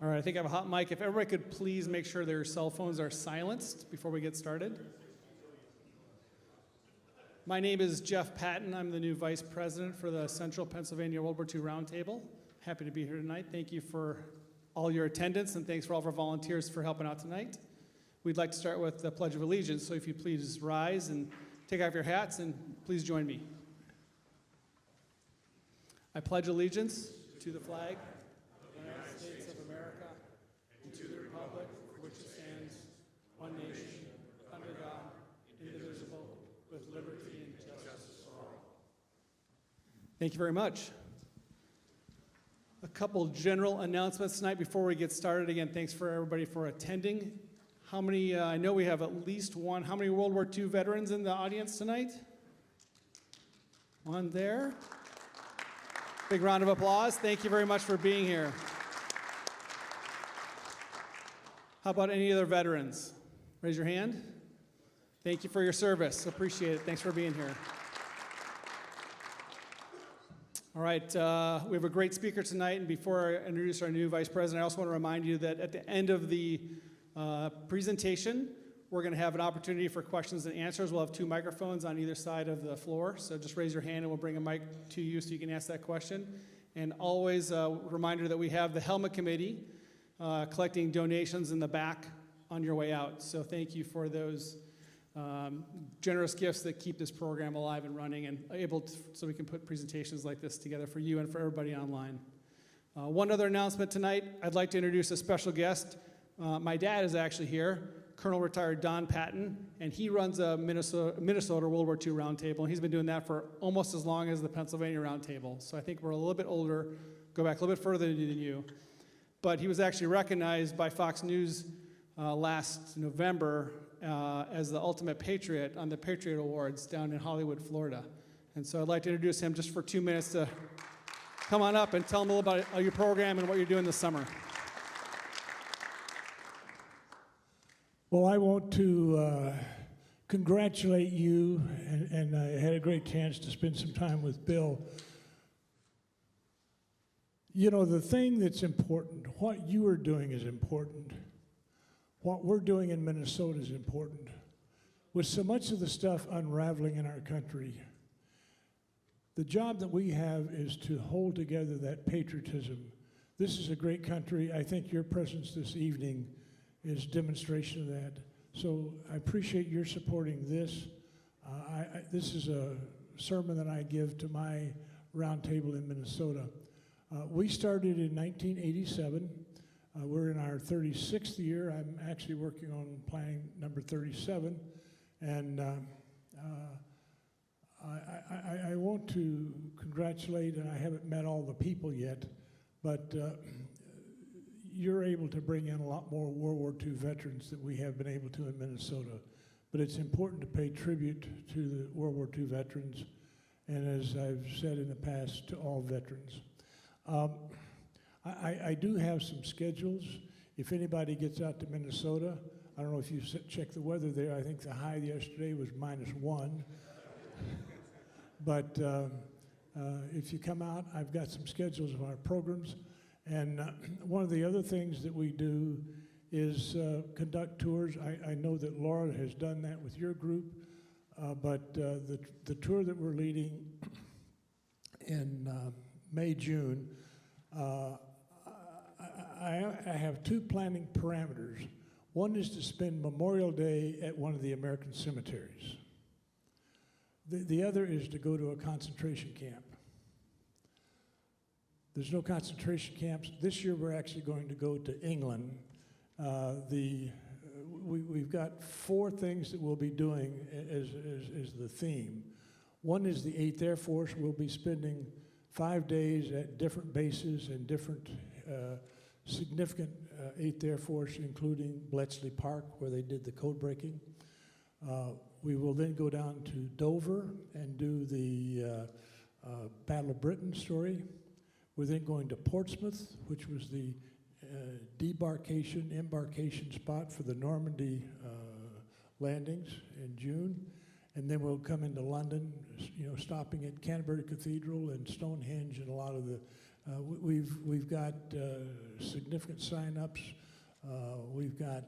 All right, I think I have a hot mic. If everybody could please make sure their cell phones are silenced before we get started. My name is Jeff Patton. I'm the new Vice President for the Central Pennsylvania World War II Roundtable. Happy to be here tonight. Thank you for all your attendance, and thanks for all of our volunteers for helping out tonight. We'd like to start with the Pledge of Allegiance, so if you please rise and take off your hats and please join me. I pledge allegiance to the flag of the United States of America and to the republic for which it stands, one nation, under God, indivisible, with liberty and justice for all. Thank you very much. A couple general announcements tonight before we get started. Again, thanks for everybody for attending. How many, I know we have at least one. How many World War II veterans in the audience tonight? One there. Big round of applause. Thank you very much for being here. How about any other veterans? Raise your hand. Thank you for your service. Appreciate it. Thanks for being here. All right, we have a great speaker tonight, and before I introduce our new Vice President, I also want to remind you that at the end of the presentation, we're going to have an opportunity for questions and answers. We'll have two microphones on either side of the floor, so just raise your hand and we'll bring a mic to you so you can ask that question. And always a reminder that we have the Helmet Committee collecting donations in the back on your way out. So thank you for those generous gifts that keep this program alive and running and able to, so we can put presentations like this together for you and for everybody online. One other announcement tonight, I'd like to introduce a special guest. My dad is actually here, Colonel Retired Don Patton, and he runs a Minnesota World War II Roundtable, and he's been doing that for almost as long as the Pennsylvania Roundtable. So I think we're a little bit older, go back a little bit further than you. But he was actually recognized by Fox News last November as the ultimate patriot on the Patriot Awards down in Hollywood, Florida. And so I'd like to introduce him just for 2 minutes to come on up and tell him a little about your program and what you're doing this summer. Well, I want to congratulate you, and I had a great chance to spend some time with Bill. You know, the thing that's important, what you are doing is important. What we're doing in Minnesota is important. With so much of the stuff unraveling in our country, the job that we have is to hold together that patriotism. This is a great country. I think your presence this evening is demonstration of that. So I appreciate your supporting this. This is a sermon that I give to my roundtable in Minnesota. We started in 1987. We're in our 36th year. I'm actually working on planning number 37. And I want to congratulate, and I haven't met all the people yet, but you're able to bring in a lot more World War II veterans than we have been able to in Minnesota. But it's important to pay tribute to the World War II veterans, and as I've said in the past, to all veterans. I do have some schedules. If anybody gets out to Minnesota, I don't know if you checked the weather there. I think the high yesterday was -1. But if you come out, I've got some schedules of our programs. And one of the other things that we do is conduct tours. I know that Laura has done that with your group, but the tour that we're leading in May, June, I have two planning parameters. One is to spend Memorial Day at one of the American cemeteries. The other is to go to a concentration camp. There's no concentration camps. This year we're actually going to go to England. We've got 4 things that we'll be doing as the theme. One is the 8th Air Force. We'll be spending 5 days at different bases and different significant 8th Air Force, including Bletchley Park, where they did the code breaking. We will then go down to Dover and do the Battle of Britain story. We're then going to Portsmouth, which was the embarkation spot for the Normandy landings in June. And then we'll come into London, stopping at Canterbury Cathedral and Stonehenge and a lot of the We've got significant sign-ups. We've got,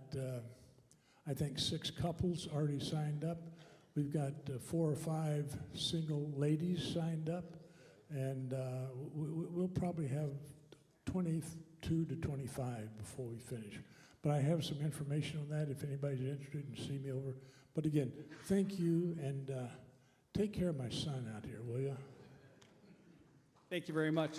I think, 6 couples already signed up. We've got 4 or 5 single ladies signed up, and we'll probably have 22 to 25 before we finish. But I have some information on that if anybody's interested and see me over. But again, thank you, and take care of my son out here, will you? Thank you very much.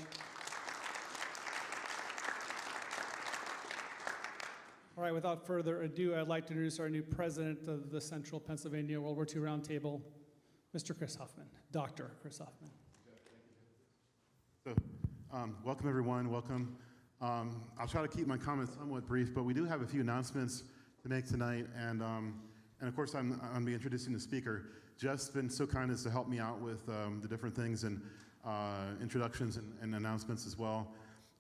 All right, without further ado, I'd like to introduce our new president of the Central Pennsylvania World War II Roundtable, Mr. Chris Huffman, Dr. Chris Huffman. So, welcome everyone, welcome. I'll try to keep my comments somewhat brief, but we do have a few announcements to make tonight, and of course I'm going to be introducing the speaker. Jeff's been so kind as to help me out with the different things and introductions and announcements as well.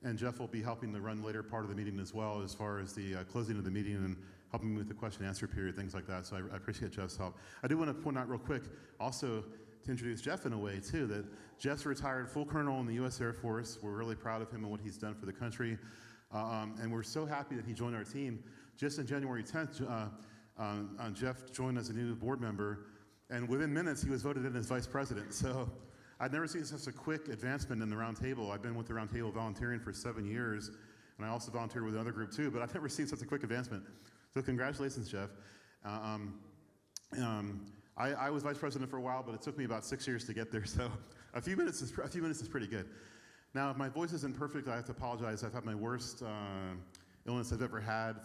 And Jeff will be helping to run the later part of the meeting as well, as far as the closing of the meeting and helping me with the question and answer period, things like that. So I appreciate Jeff's help. I do want to point out real quick, also to introduce Jeff in a way too, that Jeff's a retired full colonel in the U.S. Air Force. We're really proud of him and what he's done for the country. And we're so happy that he joined our team. Just on January 10th, Jeff joined as a new board member, and within minutes he was voted in as vice president. So I've never seen such a quick advancement in the round table. I've been with the round table volunteering for 7 years, and I also volunteered with another group too, but I've never seen such a quick advancement. So congratulations, Jeff. I was vice president for a while, but it took me about 6 years to get there, so a few minutes is pretty good. Now, if my voice isn't perfect, I have to apologize. I've had my worst illness I've ever had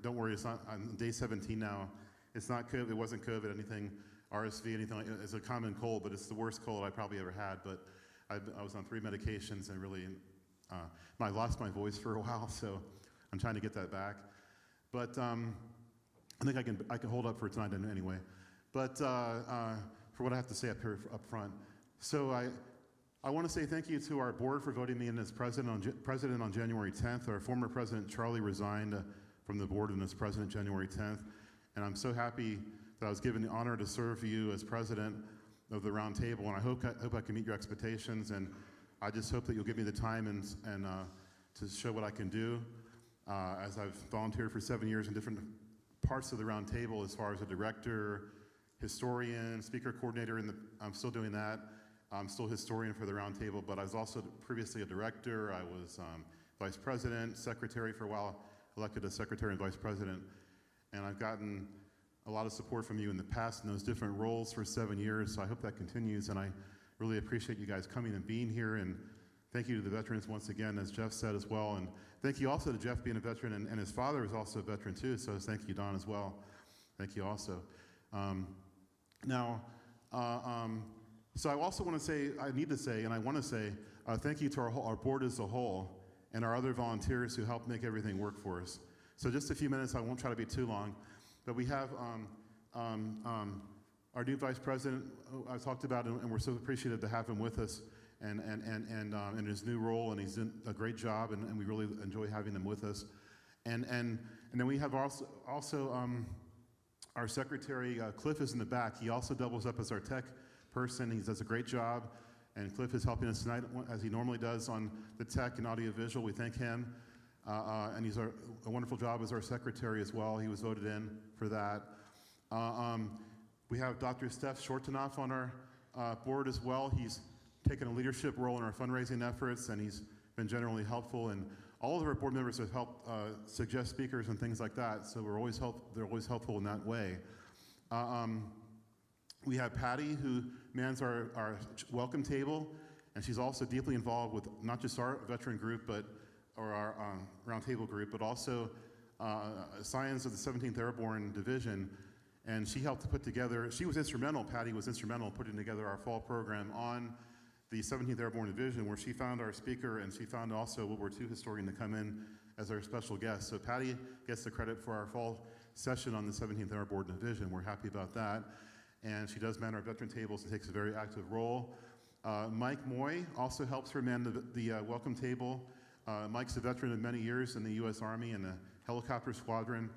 don't worry, it's not, on day 17 now. It's not COVID, it wasn't COVID, anything, RSV, anything like that. It's a common cold, but it's the worst cold I probably ever had. But I was on 3 medications and really, I lost my voice for a while, so I'm trying to get that back. But I think I can hold up for tonight anyway. But for what I have to say up here up front. So I want to say thank you to our board for voting me in as president on January 10th. Our former president, Charlie, resigned from the board and as president January 10th. And I'm so happy that I was given the honor to serve you as president of the round table, and I hope I can meet your expectations, and I just hope that you'll give me the time and to show what I can do, as I've volunteered for 7 years in different parts of the round table as far as a director, historian, speaker coordinator, I'm still doing that. I'm still historian for the round table, but I was also previously a director. I was vice president, secretary for a while, elected as secretary and vice president, and I've gotten a lot of support from you in the past in those different roles for 7 years, so I hope that continues, and I really appreciate you guys coming and being here, and thank you to the veterans once again, as Jeff said as well, and thank you also to Jeff being a veteran, and his father is also a veteran too, so thank you, Don, as well. Thank you also. So I also want to say, and I want to say, thank you to our board as a whole, and our other volunteers who helped make everything work for us. So just a few minutes, I won't try to be too long. But we have our new vice president, I talked about, and we're so appreciative to have him with us and in his new role, and he's done a great job, and we really enjoy having him with us. And then we have also our secretary, Cliff, is in the back. He also doubles up as our tech person. He does a great job, and Cliff is helping us tonight, as he normally does on the tech and audiovisual. We thank him. And he's a wonderful job as our secretary as well. He was voted in for that. We have Dr. Steph Shortenoff on our board as well. He's taken a leadership role in our fundraising efforts, and he's been generally helpful. And all of our board members have helped suggest speakers and things like that, so they're always helpful in that way. We have Patty, who mans our welcome table, and she's also deeply involved with not just our veteran group, or our roundtable group, but also Scions of the 17th Airborne Division, and she helped to put together, Patty was instrumental in putting together our fall program on the 17th Airborne Division, where she found our speaker, and she found also World War II historian to come in as our special guest. So Patty gets the credit for our fall session on the 17th Airborne Division. We're happy about that. And she does man our veteran tables and takes a very active role. Mike Moy also helps her man the welcome table. Mike's a veteran of many years in the U.S. Army and the helicopter squadron,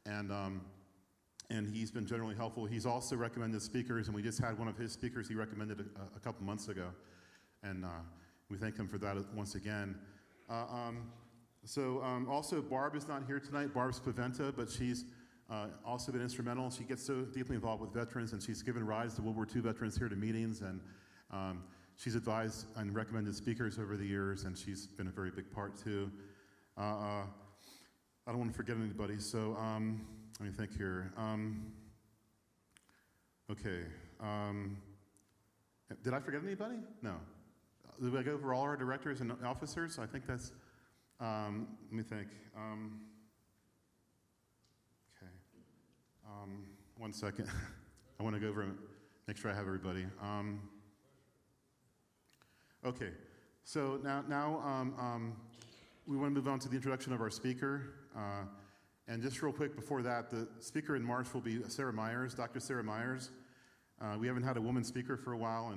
and he's been generally helpful. He's also recommended speakers, and we just had one of his speakers he recommended a couple months ago, and We thank him for that once again. Also, Barb is not here tonight. Barb's Paventa, but she's also been instrumental. She gets so deeply involved with veterans, and she's given rides to World War II veterans here to meetings, and she's advised and recommended speakers over the years, and she's been a very big part too. I don't want to forget anybody, so let me think here. Okay. Did I forget anybody? No. Did I go over all our directors and officers? I think that's, let me think. Okay. 1 second. I want to go over and make sure I have everybody. Okay. So now we want to move on to the introduction of our speaker. And just real quick before that, the speaker in March will be Sarah Myers, Dr. Sarah Myers. We haven't had a woman speaker for a while,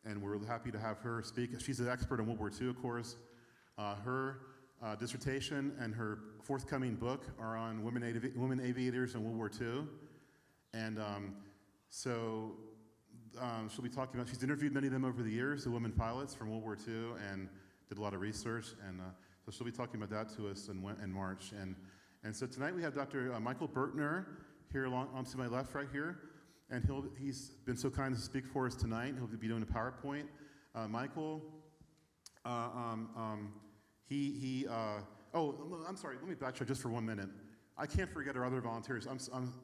and we're happy to have her speak. She's an expert on World War II, of course. Her dissertation and her forthcoming book are on women aviators in World War II. And she'll be talking about, she's interviewed many of them over the years, the women pilots from World War II, and did a lot of research. And so she'll be talking about that to us in March. And so tonight we have Dr. Michael Birkner here on to my left right here. And he's been so kind to speak for us tonight. He'll be doing a PowerPoint. Michael, I'm sorry, let me backtrack just for 1 minute. I can't forget our other volunteers.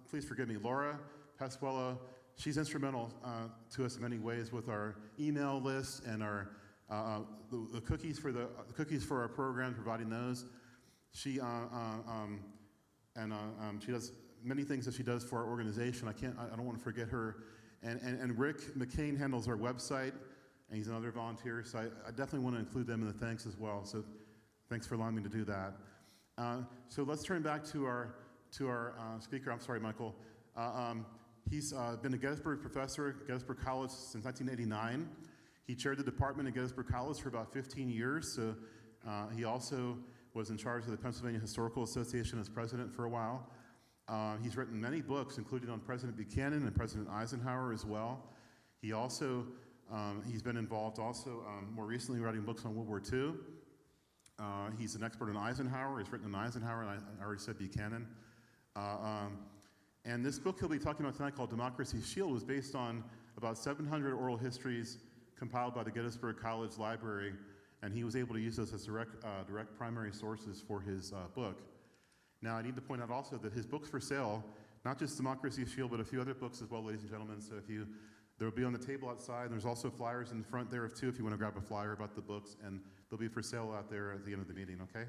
Please forgive me. Laura Pasquella, she's instrumental to us in many ways with our email list and our the cookies for our program, providing those. She does many things that she does for our organization. I don't want to forget her. And Rick McCain handles our website, and he's another volunteer. So I definitely want to include them in the thanks as well. So thanks for allowing me to do that. So let's turn back to our speaker. I'm sorry, Michael. He's been a Gettysburg professor at Gettysburg College since 1989. He chaired the department at Gettysburg College for about 15 years. So he also was in charge of the Pennsylvania Historical Association as president for a while. He's written many books, including on President Buchanan and President Eisenhower as well. He also, he's been involved also more recently writing books on World War II. He's an expert on Eisenhower. He's written on Eisenhower, and I already said Buchanan. And this book he'll be talking about tonight, called Democracy's Shield, was based on about 700 oral histories compiled by the Gettysburg College Library, and he was able to use those as direct primary sources for his book. Now, I need to point out also that his book's for sale, not just Democracy's Shield, but a few other books as well, ladies and gentlemen. So they'll be on the table outside, and there's also flyers in front there too if you want to grab a flyer about the books, and they'll be for sale out there at the end of the meeting, okay?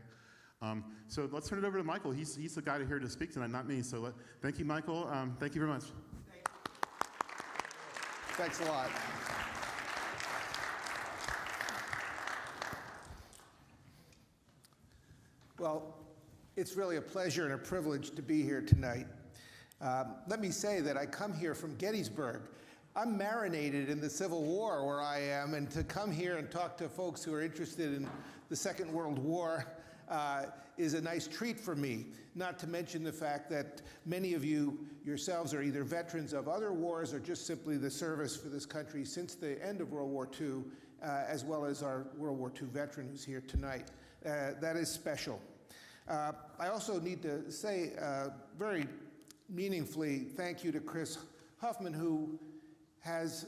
So let's turn it over to Michael. He's the guy here to speak tonight, not me. So thank you, Michael. Thank you very much. Thanks a lot. Well, it's really a pleasure and a privilege to be here tonight. Let me say that I come here from Gettysburg. I'm marinated in the Civil War where I am, and to come here and talk to folks who are interested in the Second World War is a nice treat for me, not to mention the fact that many of you yourselves are either veterans of other wars or just simply the service for this country since the end of World War II, as well as our World War II veteran who's here tonight. That is special. I also need to say very meaningfully thank you to Chris Huffman, who has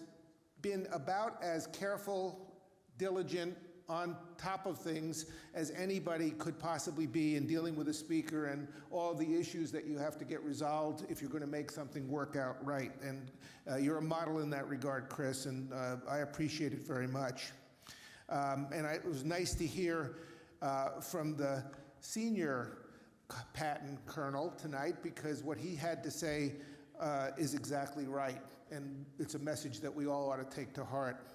been about as careful, diligent, on top of things as anybody could possibly be in dealing with a speaker and all the issues that you have to get resolved if you're going to make something work out right. And you're a model in that regard, Chris, and I appreciate it very much. It was nice to hear from the senior Patton Colonel tonight, because what he had to say is exactly right, and it's a message that we all ought to take to heart.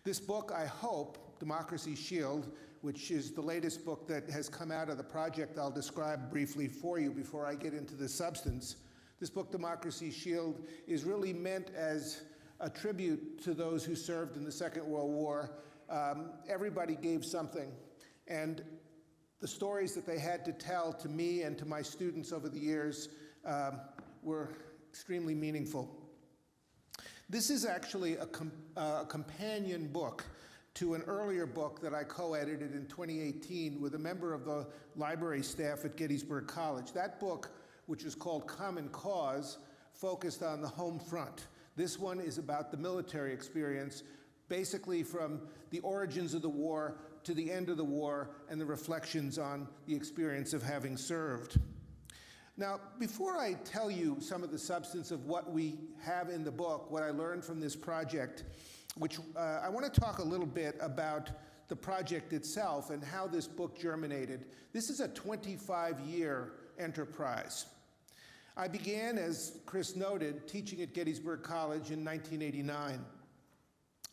This book, I hope, Democracy's Shield, which is the latest book that has come out of the project I'll describe briefly for you before I get into the substance. This book, Democracy's Shield, is really meant as a tribute to those who served in the Second World War. Everybody gave something, and the stories that they had to tell to me and to my students over the years were extremely meaningful. This is actually a companion book to an earlier book that I co-edited in 2018 with a member of the library staff at Gettysburg College. That book, which is called Common Cause, focused on the home front. This one is about the military experience, basically from the origins of the war to the end of the war and the reflections on the experience of having served. Now, before I tell you some of the substance of what we have in the book, what I learned from this project, which I want to talk a little bit about the project itself and how this book germinated. This is a 25-year enterprise. I began, as Chris noted, teaching at Gettysburg College in 1989.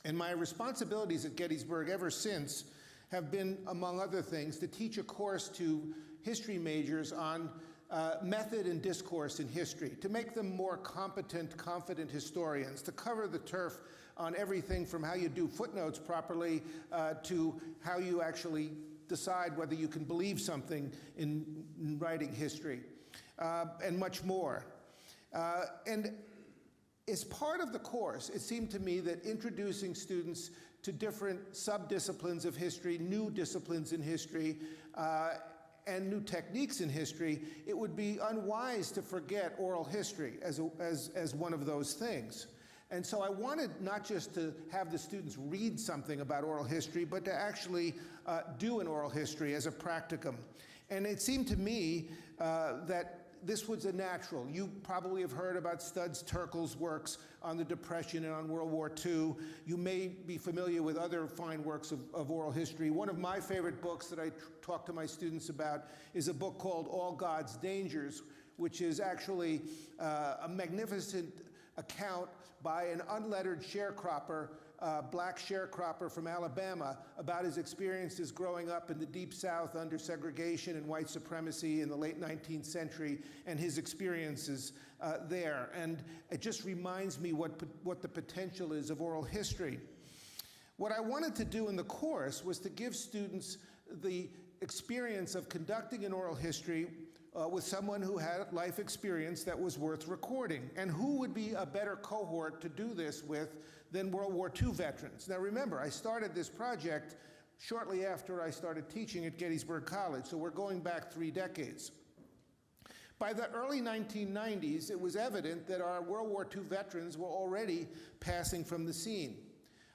And my responsibilities at Gettysburg ever since have been, among other things, to teach a course to history majors on method and discourse in history, to make them more competent, confident historians, to cover the turf on everything from how you do footnotes properly to how you actually decide whether you can believe something in writing history, and much more. And as part of the course, it seemed to me that introducing students to different sub-disciplines of history, new disciplines in history, and new techniques in history, it would be unwise to forget oral history as one of those things. And so I wanted not just to have the students read something about oral history, but to actually do an oral history as a practicum. And it seemed to me that this was a natural. You probably have heard about Studs Terkel's works on the Depression and on World War II. You may be familiar with other fine works of oral history. One of my favorite books that I talk to my students about is a book called All God's Dangers, which is actually a magnificent account by an unlettered sharecropper, black sharecropper from Alabama, about his experiences growing up in the Deep South under segregation and white supremacy in the late 19th century, and his experiences there. And it just reminds me what the potential is of oral history. What I wanted to do in the course was to give students the experience of conducting an oral history with someone who had life experience that was worth recording. And who would be a better cohort to do this with than World War II veterans? Now remember, I started this project shortly after I started teaching at Gettysburg College, so we're going back 3 decades. By the early 1990s, it was evident that our World War II veterans were already passing from the scene.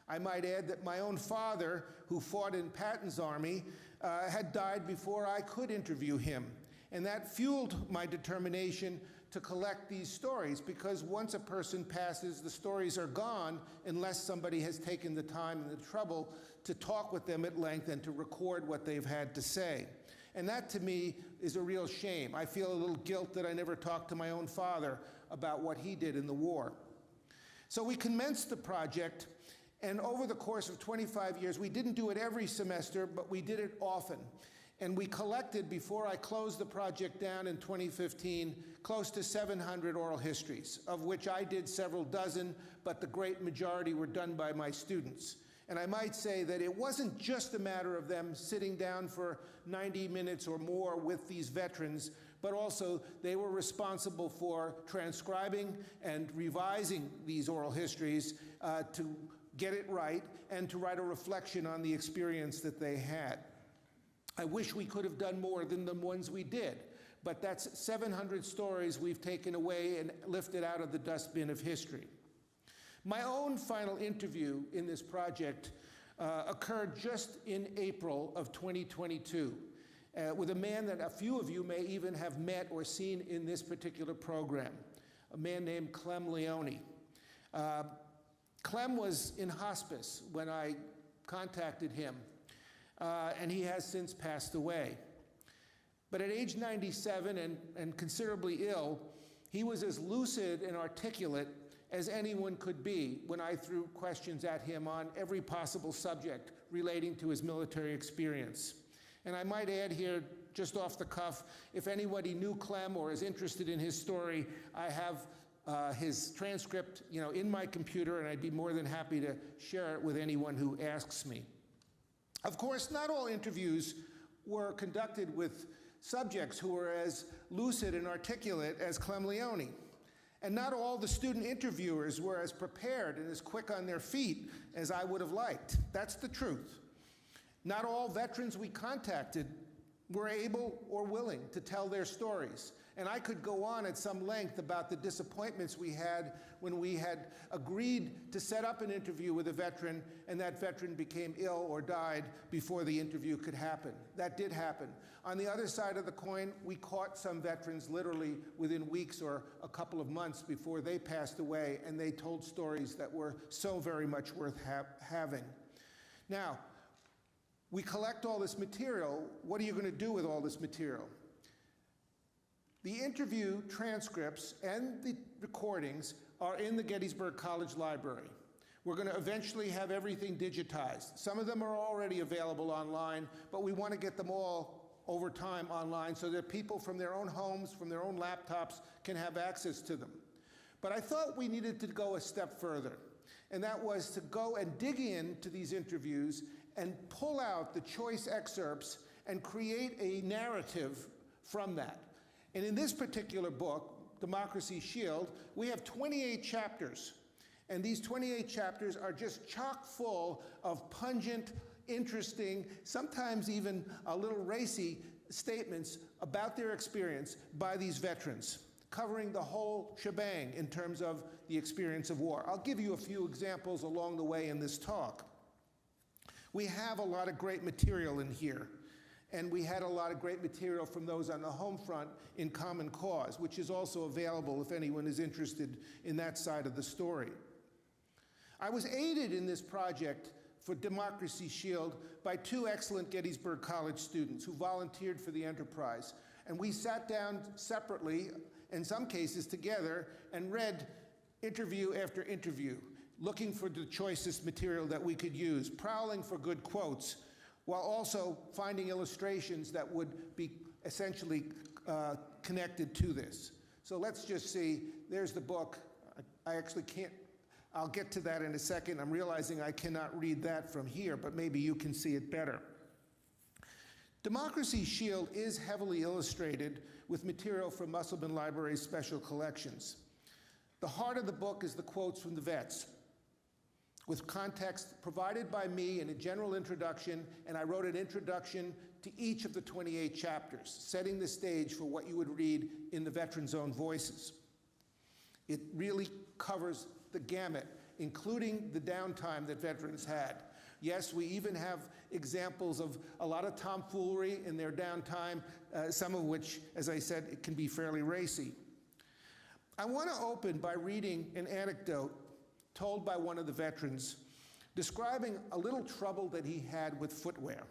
I might add that my own father, who fought in Patton's army, had died before I could interview him. And that fueled my determination to collect these stories, because once a person passes, the stories are gone unless somebody has taken the time and the trouble to talk with them at length and to record what they've had to say. And that, to me, is a real shame. I feel a little guilt that I never talked to my own father about what he did in the war. So we commenced the project, and over the course of 25 years, we didn't do it every semester, but we did it often. And we collected, before I closed the project down in 2015, close to 700 oral histories, of which I did several dozen, but the great majority were done by my students. And I might say that it wasn't just a matter of them sitting down for 90 minutes or more with these veterans, but also they were responsible for transcribing and revising these oral histories to get it right and to write a reflection on the experience that they had. I wish we could have done more than the ones we did, but that's 700 stories we've taken away and lifted out of the dustbin of history. My own final interview in this project occurred just in April of 2022 with a man that a few of you may even have met or seen in this particular program, a man named Clem Leone. Clem was in hospice when I contacted him. And he has since passed away. But at age 97 and considerably ill, he was as lucid and articulate as anyone could be when I threw questions at him on every possible subject relating to his military experience. And I might add here, just off the cuff, if anybody knew Clem or is interested in his story, I have his transcript, in my computer, and I'd be more than happy to share it with anyone who asks me. Of course, not all interviews were conducted with subjects who were as lucid and articulate as Clem Leone. And not all the student interviewers were as prepared and as quick on their feet as I would have liked. That's the truth. Not all veterans we contacted were able or willing to tell their stories. And I could go on at some length about the disappointments we had when we had agreed to set up an interview with a veteran and that veteran became ill or died before the interview could happen. That did happen. On the other side of the coin, we caught some veterans literally within weeks or a couple of months before they passed away, and they told stories that were so very much worth having. Now, we collect all this material. What are you going to do with all this material? The interview transcripts and the recordings are in the Gettysburg College Library. We're going to eventually have everything digitized. Some of them are already available online, but we want to get them all over time online so that people from their own homes, from their own laptops, can have access to them. But I thought we needed to go a step further, and that was to go and dig into these interviews and pull out the choice excerpts and create a narrative from that. And in this particular book, Democracy's Shield, we have 28 chapters. And these 28 chapters are just chock full of pungent, interesting, sometimes even a little racy statements about their experience by these veterans, covering the whole shebang in terms of the experience of war. I'll give you a few examples along the way in this talk. We have a lot of great material in here. And we had a lot of great material from those on the home front in Common Cause, which is also available if anyone is interested in that side of the story. I was aided in this project for Democracy Shield by two excellent Gettysburg College students who volunteered for the enterprise. And we sat down separately, in some cases together, and read interview after interview, looking for the choicest material that we could use, prowling for good quotes, while also finding illustrations that would be essentially connected to this. So let's just see, there's the book. I actually can't, I'll get to that in a second. I'm realizing I cannot read that from here, but maybe you can see it better. Democracy's Shield is heavily illustrated with material from Musselman Library's special collections. The heart of the book is the quotes from the vets, with context provided by me in a general introduction, and I wrote an introduction to each of the 28 chapters, setting the stage for what you would read in the veterans' own voices. It really covers the gamut, including the downtime that veterans had. Yes, we even have examples of a lot of tomfoolery in their downtime, some of which, as I said, it can be fairly racy. I want to open by reading an anecdote told by one of the veterans, describing a little trouble that he had with footwear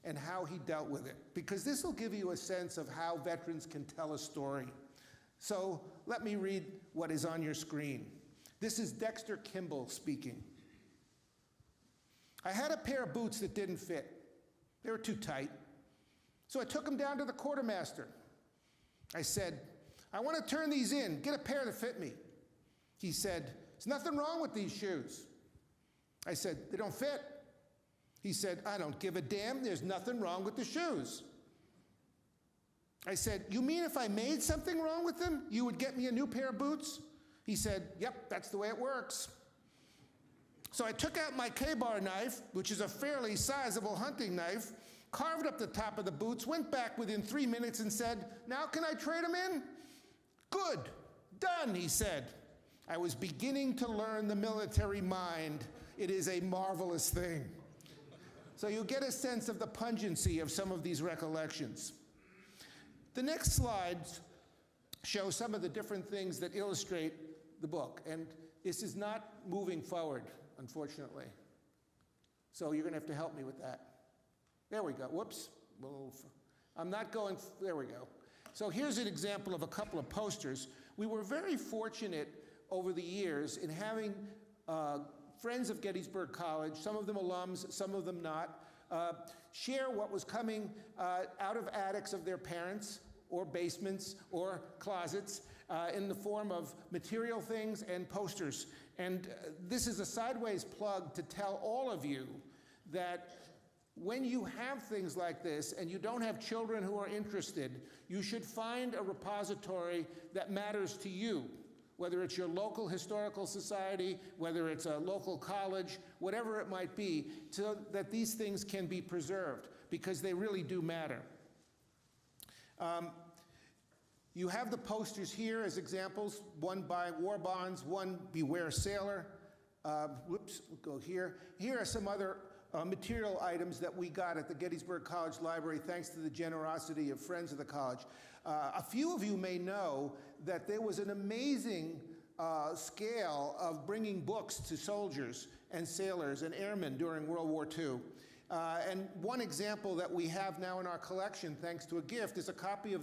and how he dealt with it, because this will give you a sense of how veterans can tell a story. So let me read what is on your screen. This is Dexter Kimball speaking. I had a pair of boots that didn't fit. They were too tight. So I took them down to the quartermaster. I said, I want to turn these in, get a pair that fit me. He said, there's nothing wrong with these shoes. I said, they don't fit. He said, I don't give a damn, there's nothing wrong with the shoes. I said, you mean if I made something wrong with them, you would get me a new pair of boots? He said, yep, that's the way it works. So I took out my K-bar knife, which is a fairly sizable hunting knife, carved up the top of the boots, went back within 3 minutes and said, now can I trade them in? Good, done, he said. I was beginning to learn the military mind. It is a marvelous thing. So you get a sense of the pungency of some of these recollections. The next slides show some of the different things that illustrate the book. And this is not moving forward, unfortunately. So you're going to have to help me with that. There we go. Whoops. I'm not going, there we go. So here's an example of a couple of posters. We were very fortunate over the years in having friends of Gettysburg College, some of them alums, some of them not, share what was coming out of attics of their parents or basements or closets in the form of material things and posters. And this is a sideways plug to tell all of you that when you have things like this and you don't have children who are interested, you should find a repository that matters to you, whether it's your local historical society, whether it's a local college, whatever it might be, so that these things can be preserved, because they really do matter. You have the posters here as examples, one by War Bonds, one Beware Sailor. Whoops, we'll go here. Here are some other material items that we got at the Gettysburg College Library, thanks to the generosity of friends of the college. A few of you may know that there was an amazing scale of bringing books to soldiers and sailors and airmen during World War II. And one example that we have now in our collection, thanks to a gift, is a copy of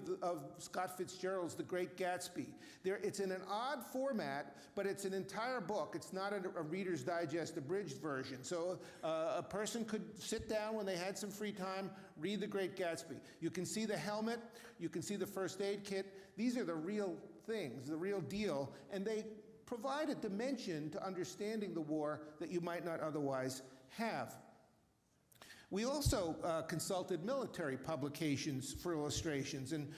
Scott Fitzgerald's The Great Gatsby. It's in an odd format, but it's an entire book. It's not a Reader's Digest abridged version. So a person could sit down when they had some free time, read The Great Gatsby. You can see the helmet, you can see the first aid kit. These are the real things, the real deal, and they provide a dimension to understanding the war that you might not otherwise have. We also consulted military publications for illustrations, and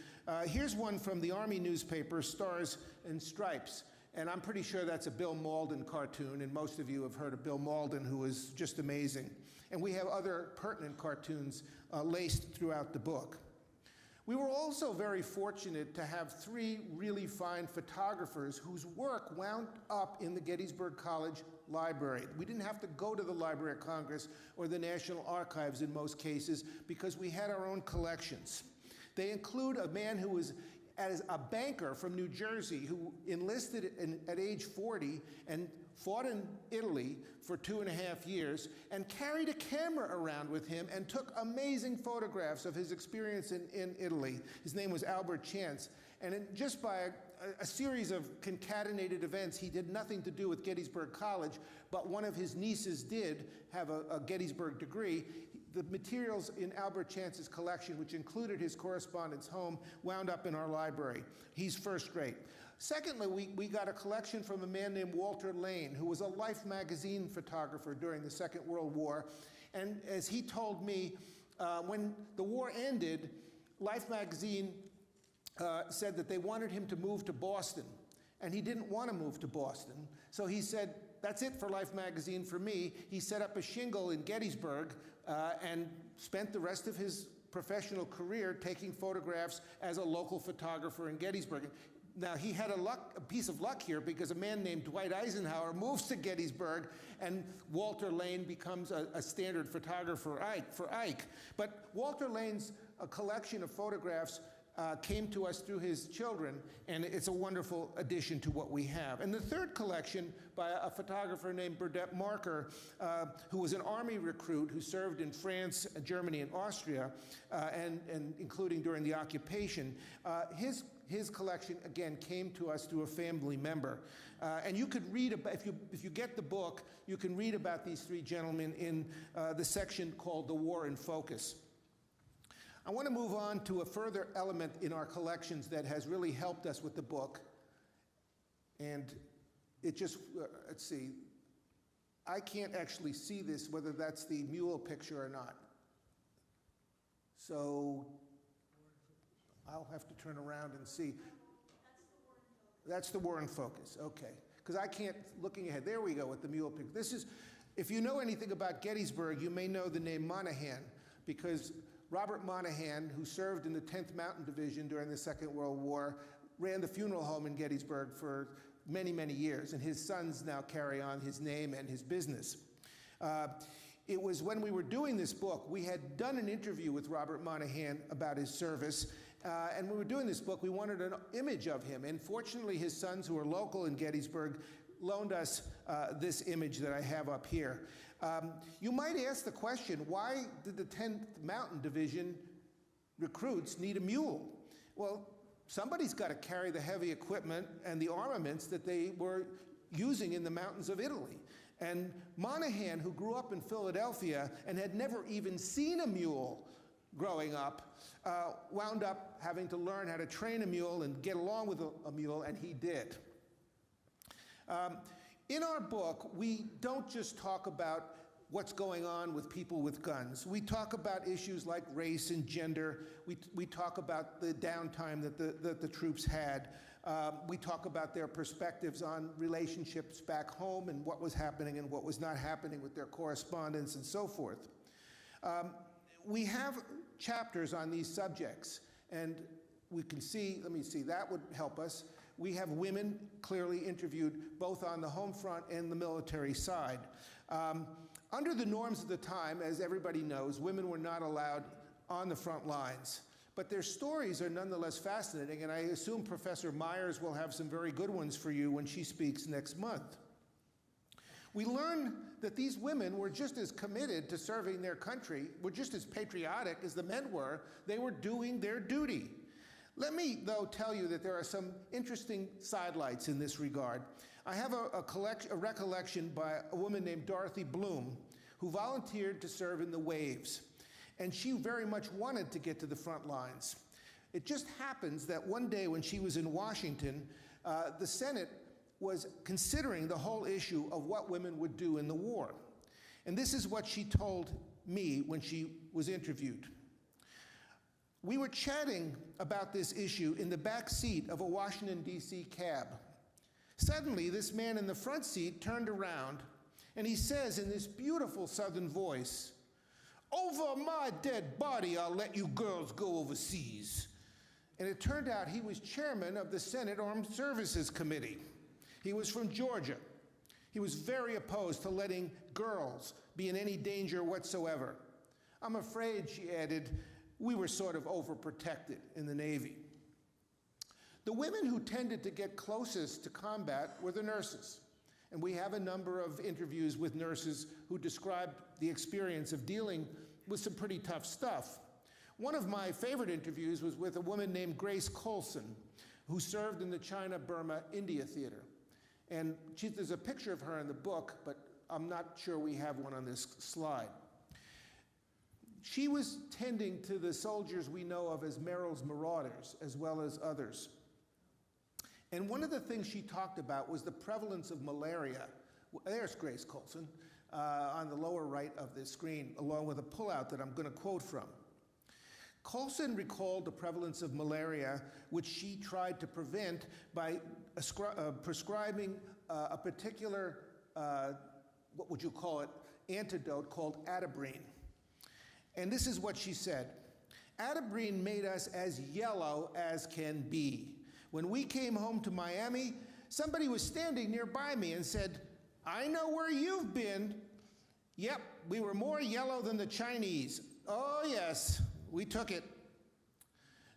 here's one from the Army newspaper, Stars and Stripes, and I'm pretty sure that's a Bill Malden cartoon, and most of you have heard of Bill Malden, who is just amazing. And we have other pertinent cartoons laced throughout the book. We were also very fortunate to have 3 really fine photographers whose work wound up in the Gettysburg College Library. We didn't have to go to the Library of Congress or the National Archives in most cases, because we had our own collections. They include a man who was as a banker from New Jersey who enlisted at age 40 and fought in Italy for 2.5 years and carried a camera around with him and took amazing photographs of his experience in Italy. His name was Albert Chance. And just by a series of concatenated events, he did nothing to do with Gettysburg College, but one of his nieces did have a Gettysburg degree. The materials in Albert Chance's collection, which included his correspondence home, wound up in our library. He's first rate. Secondly, we got a collection from a man named Walter Lane, who was a Life magazine photographer during the Second World War. And as he told me, when the war ended, Life magazine said that they wanted him to move to Boston. And he didn't want to move to Boston. So he said, that's it for Life magazine for me. He set up a shingle in Gettysburg and spent the rest of his professional career taking photographs as a local photographer in Gettysburg. Now, he had a piece of luck here, because a man named Dwight Eisenhower moves to Gettysburg, and Walter Lane becomes a standard photographer for Ike. But Walter Lane's collection of photographs came to us through his children, and it's a wonderful addition to what we have. And the third collection, by a photographer named Burdett Marker, who was an Army recruit who served in France, Germany, and Austria, and including during the occupation. His collection, again, came to us through a family member. And you could read about, if you get the book, you can read about these 3 gentlemen in the section called The War in Focus. I want to move on to a further element in our collections that has really helped us with the book. And it just, let's see, I can't actually see this, whether that's the mule picture or not. So I'll have to turn around and see. That's the War in Focus, okay. Because I can't, looking ahead, there we go with the mule picture. This is, if you know anything about Gettysburg, you may know the name Monahan, because Robert Monahan, who served in the 10th Mountain Division during the Second World War, ran the funeral home in Gettysburg for many, many years, and his sons now carry on his name and his business. It was when we were doing this book, we had done an interview with Robert Monahan about his service, and when we were doing this book, we wanted an image of him, and fortunately his sons, who are local in Gettysburg, loaned us this image that I have up here. You might ask the question, why did the 10th Mountain Division recruits need a mule? Well, somebody's got to carry the heavy equipment and the armaments that they were using in the mountains of Italy. And Monahan, who grew up in Philadelphia and had never even seen a mule growing up, wound up having to learn how to train a mule and get along with a mule, and he did. In our book, we don't just talk about what's going on with people with guns. We talk about issues like race and gender. We talk about the downtime that the troops had. We talk about their perspectives on relationships back home and what was happening and what was not happening with their correspondence and so forth. We have chapters on these subjects, and we can see, let me see, that would help us. We have women clearly interviewed both on the home front and the military side. Under the norms of the time, as everybody knows, women were not allowed on the front lines. But their stories are nonetheless fascinating, and I assume Professor Myers will have some very good ones for you when she speaks next month. We learn that these women were just as committed to serving their country, were just as patriotic as the men were. They were doing their duty. Let me, though, tell you that there are some interesting sidelights in this regard. I have a recollection by a woman named Dorothy Bloom, who volunteered to serve in the WWII. And she very much wanted to get to the front lines. It just happens that one day when she was in Washington, the Senate was considering the whole issue of what women would do in the war. And this is what she told me when she was interviewed. We were chatting about this issue in the back seat of a Washington, D.C. cab. Suddenly, this man in the front seat turned around, and he says in this beautiful Southern voice, "Over my dead body, I'll let you girls go overseas." And it turned out he was chairman of the Senate Armed Services Committee. He was from Georgia. He was very opposed to letting girls be in any danger whatsoever. I'm afraid, she added, we were sort of overprotected in the Navy. The women who tended to get closest to combat were the nurses. And we have a number of interviews with nurses who described the experience of dealing with some pretty tough stuff. One of my favorite interviews was with a woman named Grace Colson, who served in the China-Burma-India theater. And there's a picture of her in the book, but I'm not sure we have one on this slide. She was tending to the soldiers we know of as Merrill's Marauders, as well as others. And one of the things she talked about was the prevalence of malaria. There's Grace Colson on the lower right of the screen, along with a pullout that I'm going to quote from. Colson recalled the prevalence of malaria, which she tried to prevent by prescribing a particular, what would you call it, antidote called atabrine. And this is what she said. "Atabrine made us as yellow as can be. When we came home to Miami, somebody was standing nearby me and said, 'I know where you've been.' Yep, we were more yellow than the Chinese. Oh yes, we took it."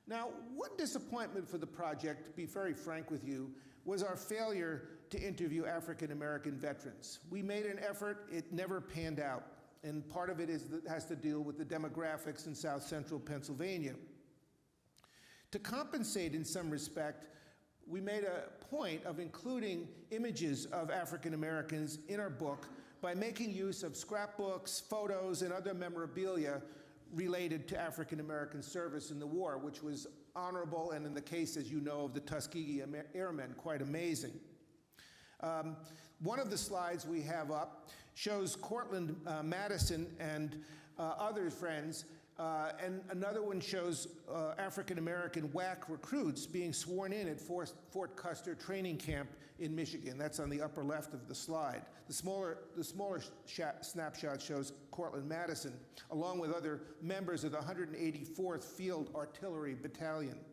Now, one disappointment for the project, to be very frank with you, was our failure to interview African American veterans. We made an effort, it never panned out. And part of it has to deal with the demographics in South Central Pennsylvania. To compensate in some respect, we made a point of including images of African Americans in our book by making use of scrapbooks, photos, and other memorabilia related to African American service in the war, which was honorable, and in the case, as you know, of the Tuskegee Airmen, quite amazing. One of the slides we have up shows Cortland Madison and other friends, and another one shows African-American WWII recruits being sworn in at Fort Custer Training Camp in Michigan. That's on the upper left of the slide. The smaller snapshot shows Cortland Madison, along with other members of the 184th Field Artillery Battalion.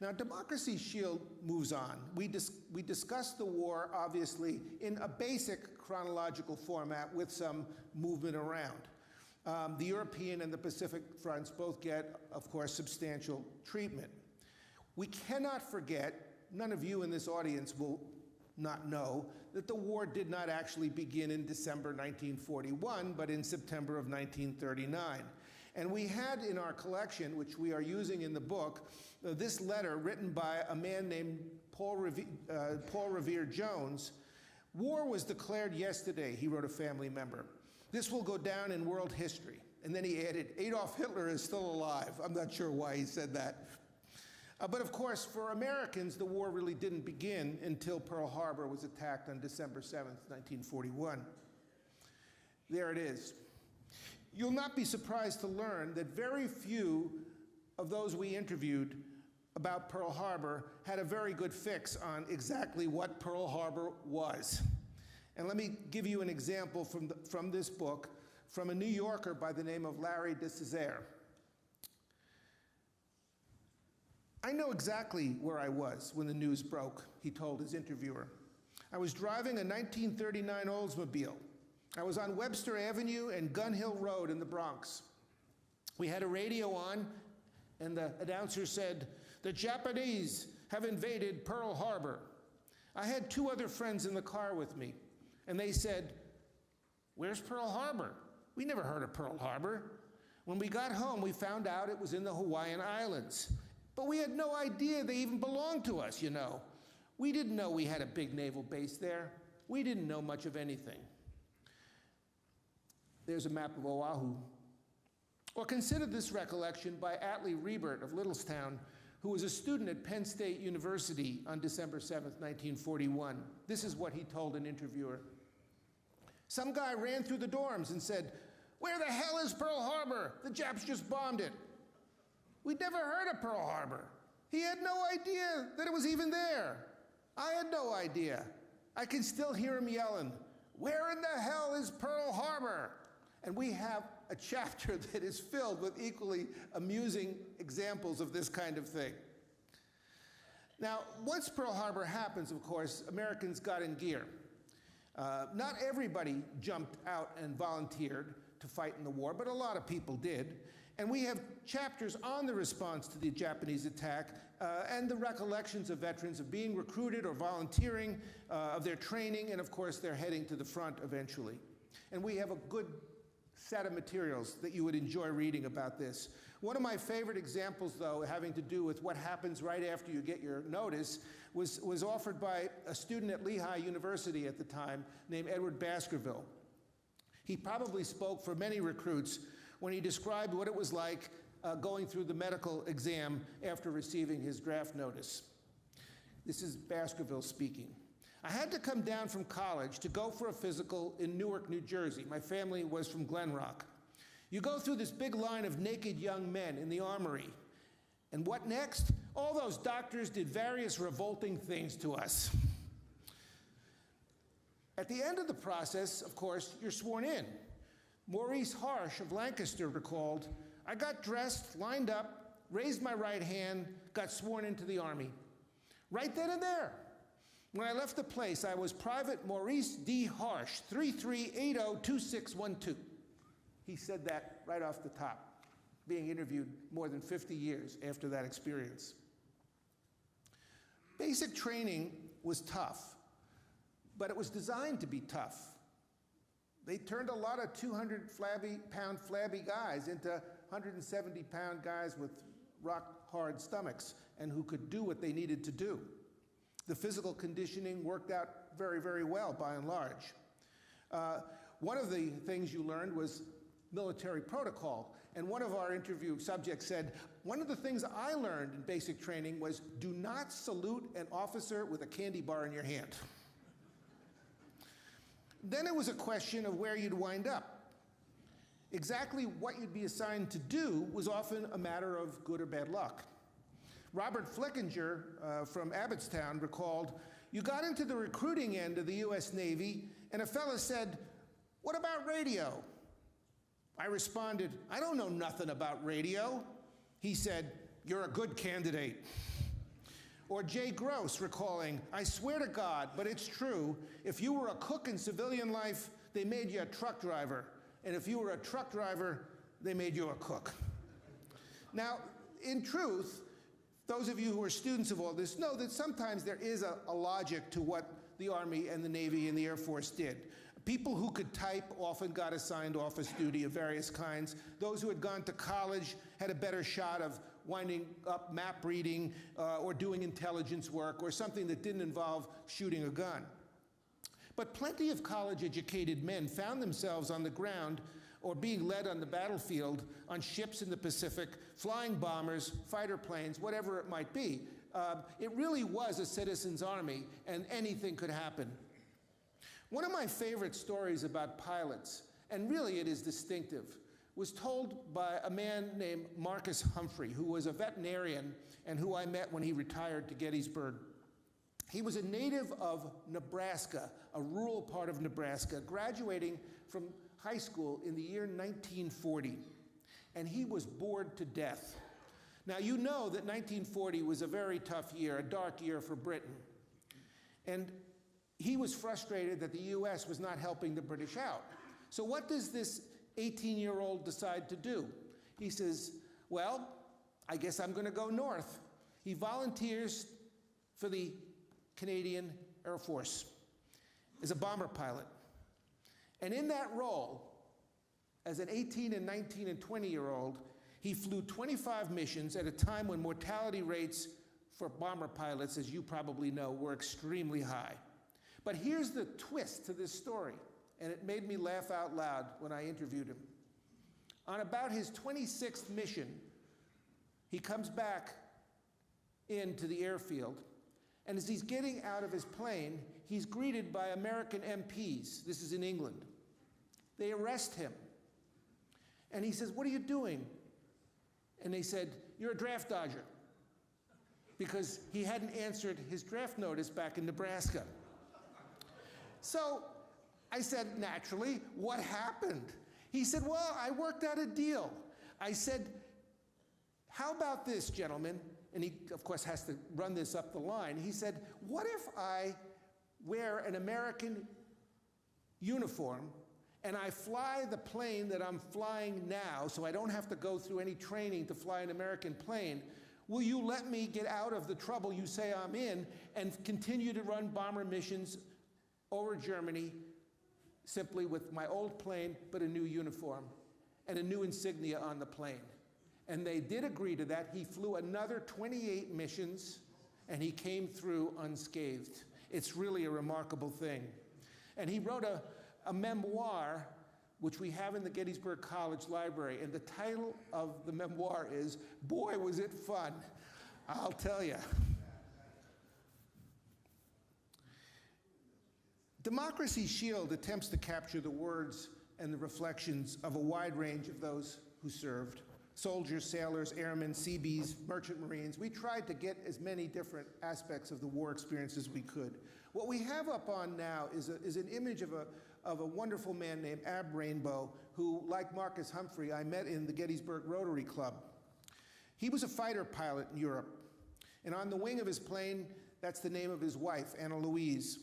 Now, Democracy's Shield moves on. We discuss the war, obviously, in a basic chronological format with some movement around. The European and the Pacific fronts both get, of course, substantial treatment. We cannot forget, none of you in this audience will not know, that the war did not actually begin in December 1941, but in September of 1939. And we had in our collection, which we are using in the book, this letter written by a man named Paul Revere Jones. "War was declared yesterday," he wrote a family member. "This will go down in world history." And then he added, "Adolf Hitler is still alive." I'm not sure why he said that. But of course, for Americans, the war really didn't begin until Pearl Harbor was attacked on December 7th, 1941. There it is. You'll not be surprised to learn that very few of those we interviewed about Pearl Harbor had a very good fix on exactly what Pearl Harbor was. And let me give you an example from this book, from a New Yorker by the name of Larry DeCésaire. I know exactly where I was when the news broke, he told his interviewer. I was driving a 1939 Oldsmobile. I was on Webster Avenue and Gun Hill Road in the Bronx. We had a radio on, and the announcer said, "The Japanese have invaded Pearl Harbor." I had two other friends in the car with me, and they said, "Where's Pearl Harbor? We never heard of Pearl Harbor." When we got home, we found out it was in the Hawaiian Islands. But we had no idea they even belonged to us, you know. We didn't know we had a big naval base there. We didn't know much of anything. There's a map of Oahu. Or consider this recollection by Atlee Rebert of Littlestown, who was a student at Penn State University on December 7th, 1941. This is what he told an interviewer. Some guy ran through the dorms and said, "Where the hell is Pearl Harbor? The Japs just bombed it." We'd never heard of Pearl Harbor. He had no idea that it was even there. I had no idea. I can still hear him yelling, "Where in the hell is Pearl Harbor?" And we have a chapter that is filled with equally amusing examples of this kind of thing. Now, once Pearl Harbor happens, of course, Americans got in gear. Not everybody jumped out and volunteered to fight in the war, but a lot of people did. And we have chapters on the response to the Japanese attack and the recollections of veterans of being recruited or volunteering, of their training, and of course their heading to the front eventually. And we have a good set of materials that you would enjoy reading about this. One of my favorite examples, though, having to do with what happens right after you get your notice, was offered by a student at Lehigh University at the time named Edward Baskerville. He probably spoke for many recruits when he described what it was like going through the medical exam after receiving his draft notice. This is Baskerville speaking. "I had to come down from college to go for a physical in Newark, New Jersey. My family was from Glen Rock. You go through this big line of naked young men in the armory. And what next? All those doctors did various revolting things to us. At the end of the process, of course, you're sworn in. Maurice Harsh of Lancaster recalled, "I got dressed, lined up, raised my right hand, got sworn into the Army. Right then and there. When I left the place, I was Private Maurice D. Harsh, 33802612. He said that right off the top, being interviewed more than 50 years after that experience. Basic training was tough, but it was designed to be tough. They turned a lot of 200-pound flabby guys into 170-pound guys with rock-hard stomachs and who could do what they needed to do. The physical conditioning worked out very, very well, by and large. One of the things you learned was military protocol. And one of our interview subjects said, "One of the things I learned in basic training was do not salute an officer with a candy bar in your hand." Then it was a question of where you'd wind up. Exactly what you'd be assigned to do was often a matter of good or bad luck. Robert Flickinger from Abbottstown recalled, "You got into the recruiting end of the U.S. Navy, and a fella said, 'What about radio?' I responded, 'I don't know nothing about radio.' He said, 'You're a good candidate.'" Or Jay Gross recalling, "I swear to God, but it's true, if you were a cook in civilian life, they made you a truck driver. And if you were a truck driver, they made you a cook." Now, in truth, those of you who are students of all this know that sometimes there is a logic to what the Army and the Navy and the Air Force did. People who could type often got assigned office duty of various kinds. Those who had gone to college had a better shot of winding up map reading or doing intelligence work or something that didn't involve shooting a gun. But plenty of college-educated men found themselves on the ground or being led on the battlefield on ships in the Pacific, flying bombers, fighter planes, whatever it might be. It really was a citizen's army, and anything could happen. One of my favorite stories about pilots, and really it is distinctive, was told by a man named Marcus Humphrey, who was a veterinarian and who I met when he retired to Gettysburg. He was a native of Nebraska, a rural part of Nebraska, graduating from high school in the year 1940, and he was bored to death. Now, you know that 1940 was a very tough year, a dark year for Britain, and he was frustrated that the U.S. was not helping the British out. So what does this 18-year-old decide to do? He says, well, I guess I'm going to go north. He volunteers for the Canadian Air Force as a bomber pilot. And in that role, as an 18 and 19 and 20-year-old, he flew 25 missions at a time when mortality rates for bomber pilots, as you probably know, were extremely high. But here's the twist to this story, and it made me laugh out loud when I interviewed him. On about his 26th mission, he comes back into the airfield, and as he's getting out of his plane, he's greeted by American MPs. This is in England. They arrest him. And he says, "What are you doing?" And they said, "You're a draft dodger," because he hadn't answered his draft notice back in Nebraska. So I said, naturally, "What happened?" He said, "Well, I worked out a deal." I said, "How about this, gentlemen?" And he, of course, has to run this up the line. He said, "What if I wear an American uniform and I fly the plane that I'm flying now, so I don't have to go through any training to fly an American plane? Will you let me get out of the trouble you say I'm in and continue to run bomber missions over Germany simply with my old plane, but a new uniform and a new insignia on the plane?" And they did agree to that. He flew another 28 missions, and he came through unscathed. It's really a remarkable thing. And he wrote a memoir, which we have in the Gettysburg College Library, and the title of the memoir is, "Boy, Was It Fun." I'll tell you. Democracy's Shield attempts to capture the words and the reflections of a wide range of those who served. Soldiers, sailors, airmen, Seabees, merchant marines. We tried to get as many different aspects of the war experience as we could. What we have up on now is an image of a wonderful man named Ab Rainbow, who, like Marcus Humphrey, I met in the Gettysburg Rotary Club. He was a fighter pilot in Europe, and on the wing of his plane, that's the name of his wife, Anna Louise.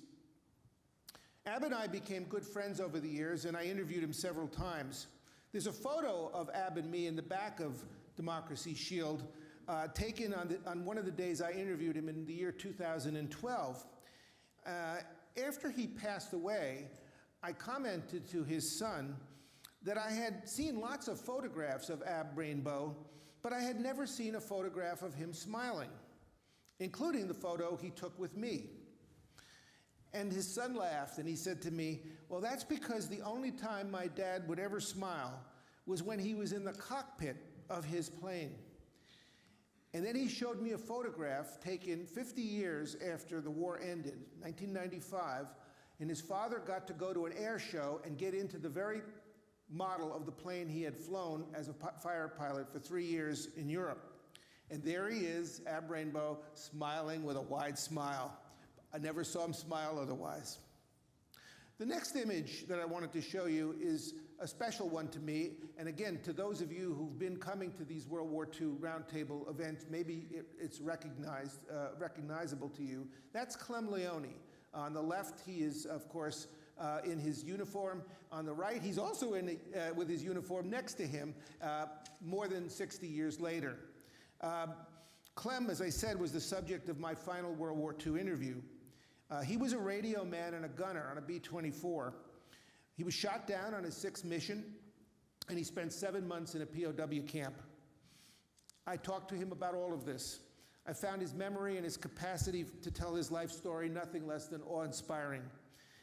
Ab and I became good friends over the years, and I interviewed him several times. There's a photo of Ab and me in the back of Democracy's Shield, taken on one of the days I interviewed him in the year 2012. After he passed away, I commented to his son that I had seen lots of photographs of Ab Rainbow, but I had never seen a photograph of him smiling, including the photo he took with me. And his son laughed, and he said to me, "Well, that's because the only time my dad would ever smile was when he was in the cockpit of his plane." And then he showed me a photograph taken 50 years after the war ended, 1995, and his father got to go to an air show and get into the very model of the plane he had flown as a fighter pilot for 3 years in Europe. And there he is, Ab Rainbow, smiling with a wide smile. I never saw him smile otherwise. The next image that I wanted to show you is a special one to me, and again, to those of you who've been coming to these World War II roundtable events, maybe it's recognizable to you. That's Clem Leone. On the left, he is, of course, in his uniform. On the right, he's also with his uniform next to him more than 60 years later. Clem, as I said, was the subject of my final World War II interview. He was a radio man and a gunner on a B-24. He was shot down on his 6th mission, and he spent 7 months in a POW camp. I talked to him about all of this. I found his memory and his capacity to tell his life story nothing less than awe-inspiring.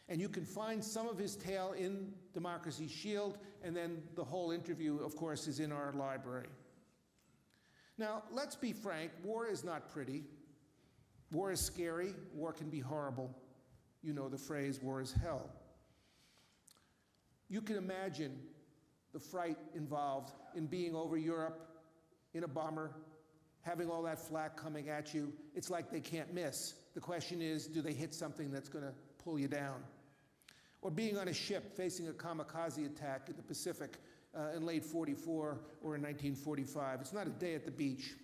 And you can find some of his tale in Democracy's Shield, and then the whole interview, of course, is in our library. Now, let's be frank, war is not pretty. War is scary. War can be horrible. You know the phrase, war is hell. You can imagine the fright involved in being over Europe in a bomber, having all that flak coming at you. It's like they can't miss. The question is, do they hit something that's going to pull you down? Or being on a ship facing a kamikaze attack in the Pacific in late 44 or in 1945. It's not a day at the beach.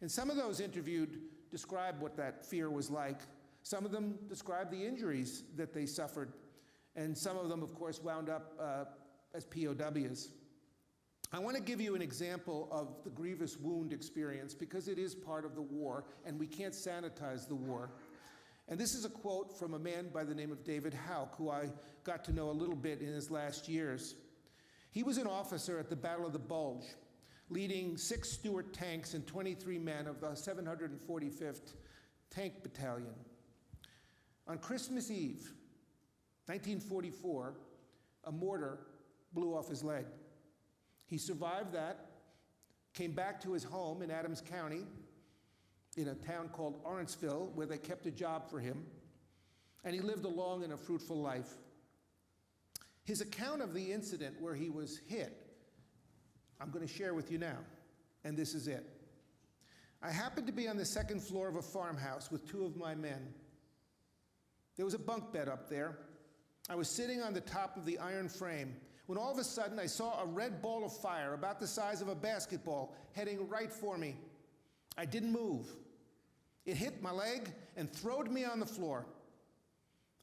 And some of those interviewed describe what that fear was like. Some of them described the injuries that they suffered. And some of them, of course, wound up as POWs. I want to give you an example of the grievous wound experience because it is part of the war, and we can't sanitize the war. And this is a quote from a man by the name of David Houck, who I got to know a little bit in his last years. He was an officer at the Battle of the Bulge, leading 6 Stuart tanks and 23 men of the 745th Tank Battalion. On Christmas Eve, 1944, a mortar blew off his leg. He survived that, came back to his home in Adams County, in a town called Lawrenceville, where they kept a job for him, and he lived a long and a fruitful life. His account of the incident where he was hit, I'm going to share with you now, and this is it. I happened to be on the 2nd floor of a farmhouse with 2 of my men. There was a bunk bed up there. I was sitting on the top of the iron frame when all of a sudden I saw a red ball of fire about the size of a basketball heading right for me. I didn't move. It hit my leg and throwed me on the floor.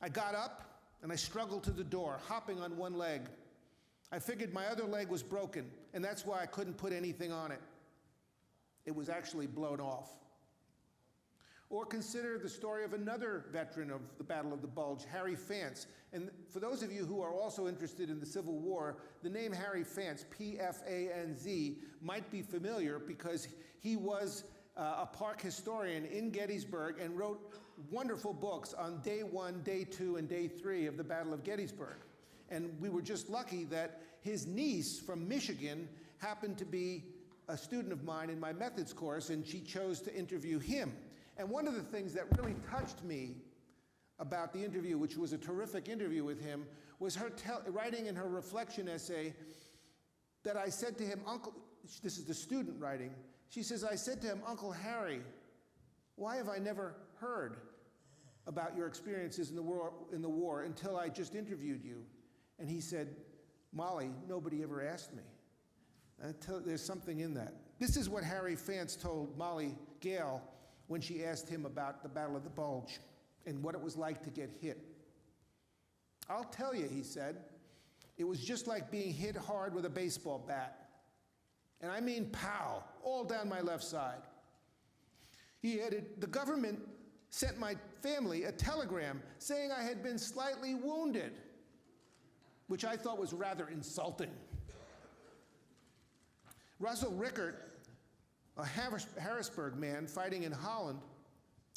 I got up and I struggled to the door, hopping on one leg. I figured my other leg was broken, and that's why I couldn't put anything on it. It was actually blown off. Or consider the story of another veteran of the Battle of the Bulge, Harry Fance. And for those of you who are also interested in the Civil War, the name Harry Fance, P-F-A-N-Z, might be familiar because he was a park historian in Gettysburg and wrote wonderful books on day 1, day 2, and day 3 of the Battle of Gettysburg. And we were just lucky that his niece from Michigan happened to be a student of mine in my methods course, and she chose to interview him. And one of the things that really touched me about the interview, which was a terrific interview with him, was her writing in her reflection essay that I said to him, Uncle, this is the student writing, she says, I said to him, Uncle Harry, why have I never heard about your experiences in the war until I just interviewed you? And he said, Molly, nobody ever asked me. There's something in that. This is what Harry Fance told Molly Gale when she asked him about the Battle of the Bulge and what it was like to get hit. I'll tell you, he said, it was just like being hit hard with a baseball bat. And I mean pow, all down my left side. He added, the government sent my family a telegram saying I had been slightly wounded, which I thought was rather insulting. Russell Rickert, a Harrisburg man fighting in Holland,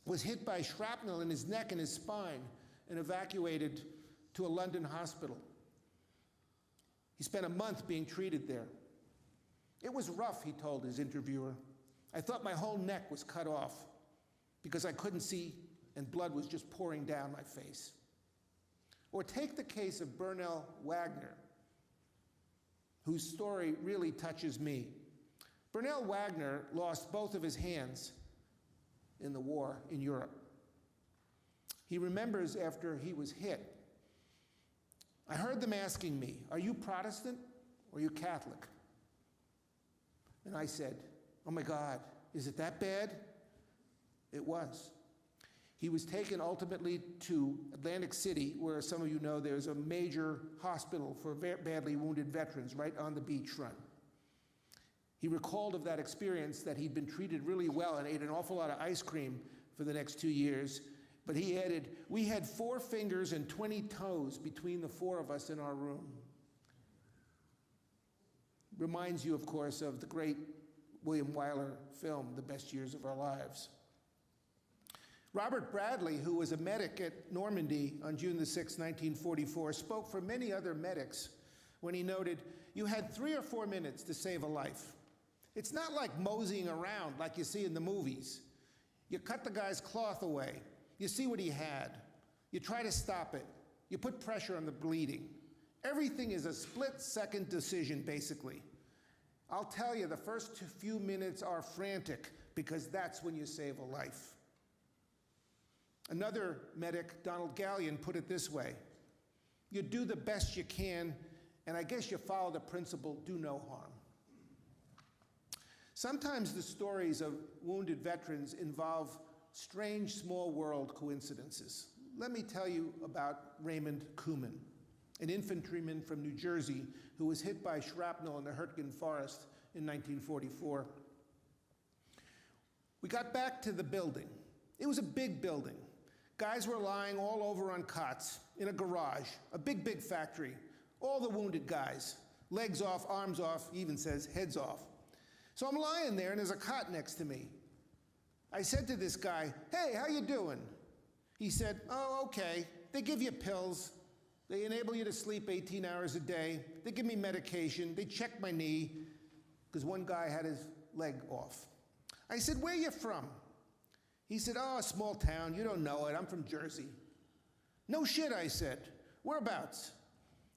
was hit by shrapnel in his neck and his spine and evacuated to a London hospital. He spent a month being treated there. It was rough, he told his interviewer. I thought my whole neck was cut off because I couldn't see and blood was just pouring down my face. Or take the case of Birkner Wagner, whose story really touches me. Birkner Wagner lost both of his hands in the war in Europe. He remembers after he was hit, I heard them asking me, are you Protestant or are you Catholic? And I said, oh my God, is it that bad? It was. He was taken ultimately to Atlantic City, where some of you know there's a major hospital for badly wounded veterans right on the beachfront. He recalled of that experience that he'd been treated really well and ate an awful lot of ice cream for the next 2 years. But he added, we had 4 fingers and 20 toes between the 4 of us in our room. Reminds you, of course, of the great William Wyler film, The Best Years of Our Lives. Robert Bradley, who was a medic at Normandy on June the 6th, 1944, spoke for many other medics when he noted, you had 3 or 4 minutes to save a life. It's not like moseying around like you see in the movies. You cut the guy's cloth away. You see what he had. You try to stop it. You put pressure on the bleeding. Everything is a split-second decision, basically. I'll tell you, the first few minutes are frantic because that's when you save a life. Another medic, Donald Gallion, put it this way: you do the best you can, and I guess you follow the principle, do no harm. Sometimes the stories of wounded veterans involve strange small world coincidences. Let me tell you about Raymond Kuhlman, an infantryman from New Jersey who was hit by shrapnel in the Hurtgen Forest in 1944. We got back to the building. It was a big building. Guys were lying all over on cots in a garage, a big, big factory. All the wounded guys, legs off, arms off, he even says heads off. So I'm lying there and there's a cot next to me. I said to this guy, "Hey, how you doing?" He said, "Oh, okay. They give you pills. They enable you to sleep 18 hours a day. They give me medication. They check my knee," because one guy had his leg off. I said, "Where you from?" He said, "Oh, a small town. You don't know it. I'm from Jersey." "No shit," I said. "Whereabouts?"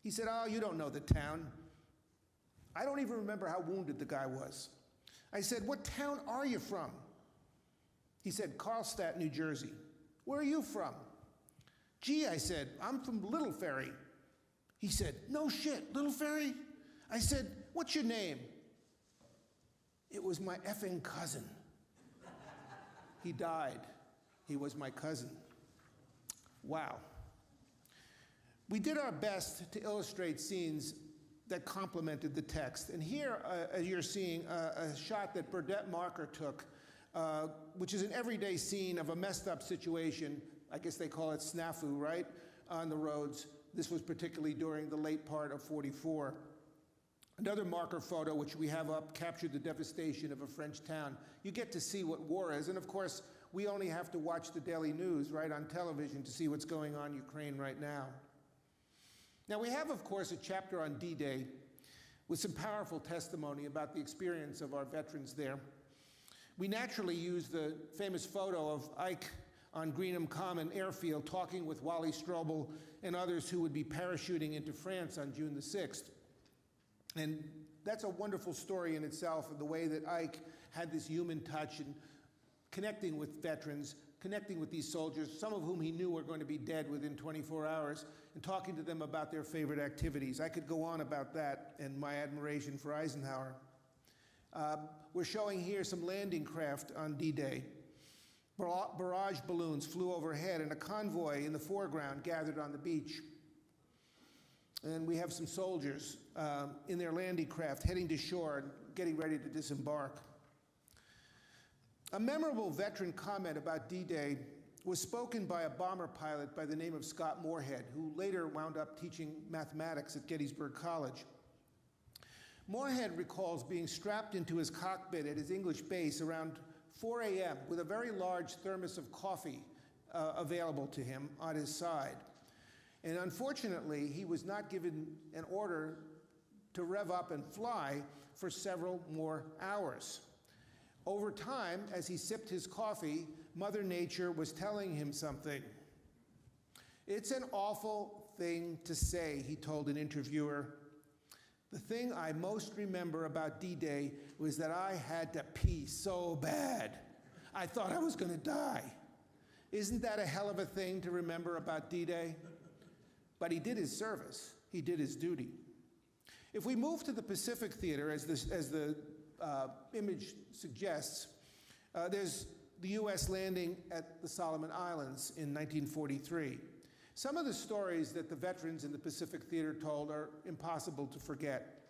He said, "Oh, you don't know the town." I don't even remember how wounded the guy was. I said, "What town are you from?" He said, "Carlstadt, New Jersey." "Where are you from?" "Gee," I said, "I'm from Little Ferry." He said, "No shit, Little Ferry?" I said, "What's your name?" It was my effing cousin. He died. He was my cousin. Wow. We did our best to illustrate scenes that complemented the text. And here, as you're seeing, a shot that Burdett Marker took, which is an everyday scene of a messed up situation. I guess they call it snafu, right? On the roads. This was particularly during the late part of '44. Another Marker photo, which we have up, captured the devastation of a French town. You get to see what war is, and of course, we only have to watch the daily news, right, on television to see what's going on in Ukraine right now. Now, we have, of course, a chapter on D-Day with some powerful testimony about the experience of our veterans there. We naturally use the famous photo of Ike on Greenham Common Airfield talking with Wally Strobel and others who would be parachuting into France on June the 6th. And that's a wonderful story in itself, of the way that Ike had this human touch and connecting with veterans, connecting with these soldiers, some of whom he knew were going to be dead within 24 hours, and talking to them about their favorite activities. I could go on about that and my admiration for Eisenhower. We're showing here some landing craft on D-Day. Barrage balloons flew overhead, and a convoy in the foreground gathered on the beach. And we have some soldiers in their landing craft heading to shore and getting ready to disembark. A memorable veteran comment about D-Day was spoken by a bomber pilot by the name of Scott Moorhead, who later wound up teaching mathematics at Gettysburg College. Moorhead recalls being strapped into his cockpit at his English base around 4 a.m. with a very large thermos of coffee available to him on his side. And unfortunately, he was not given an order to rev up and fly for several more hours. Over time, as he sipped his coffee, Mother Nature was telling him something. "It's an awful thing to say," he told an interviewer. "The thing I most remember about D-Day was that I had to pee so bad. I thought I was going to die." Isn't that a hell of a thing to remember about D-Day? But he did his service. He did his duty. If we move to the Pacific Theater, as the image suggests, there's the U.S. landing at the Solomon Islands in 1943. Some of the stories that the veterans in the Pacific Theater told are impossible to forget.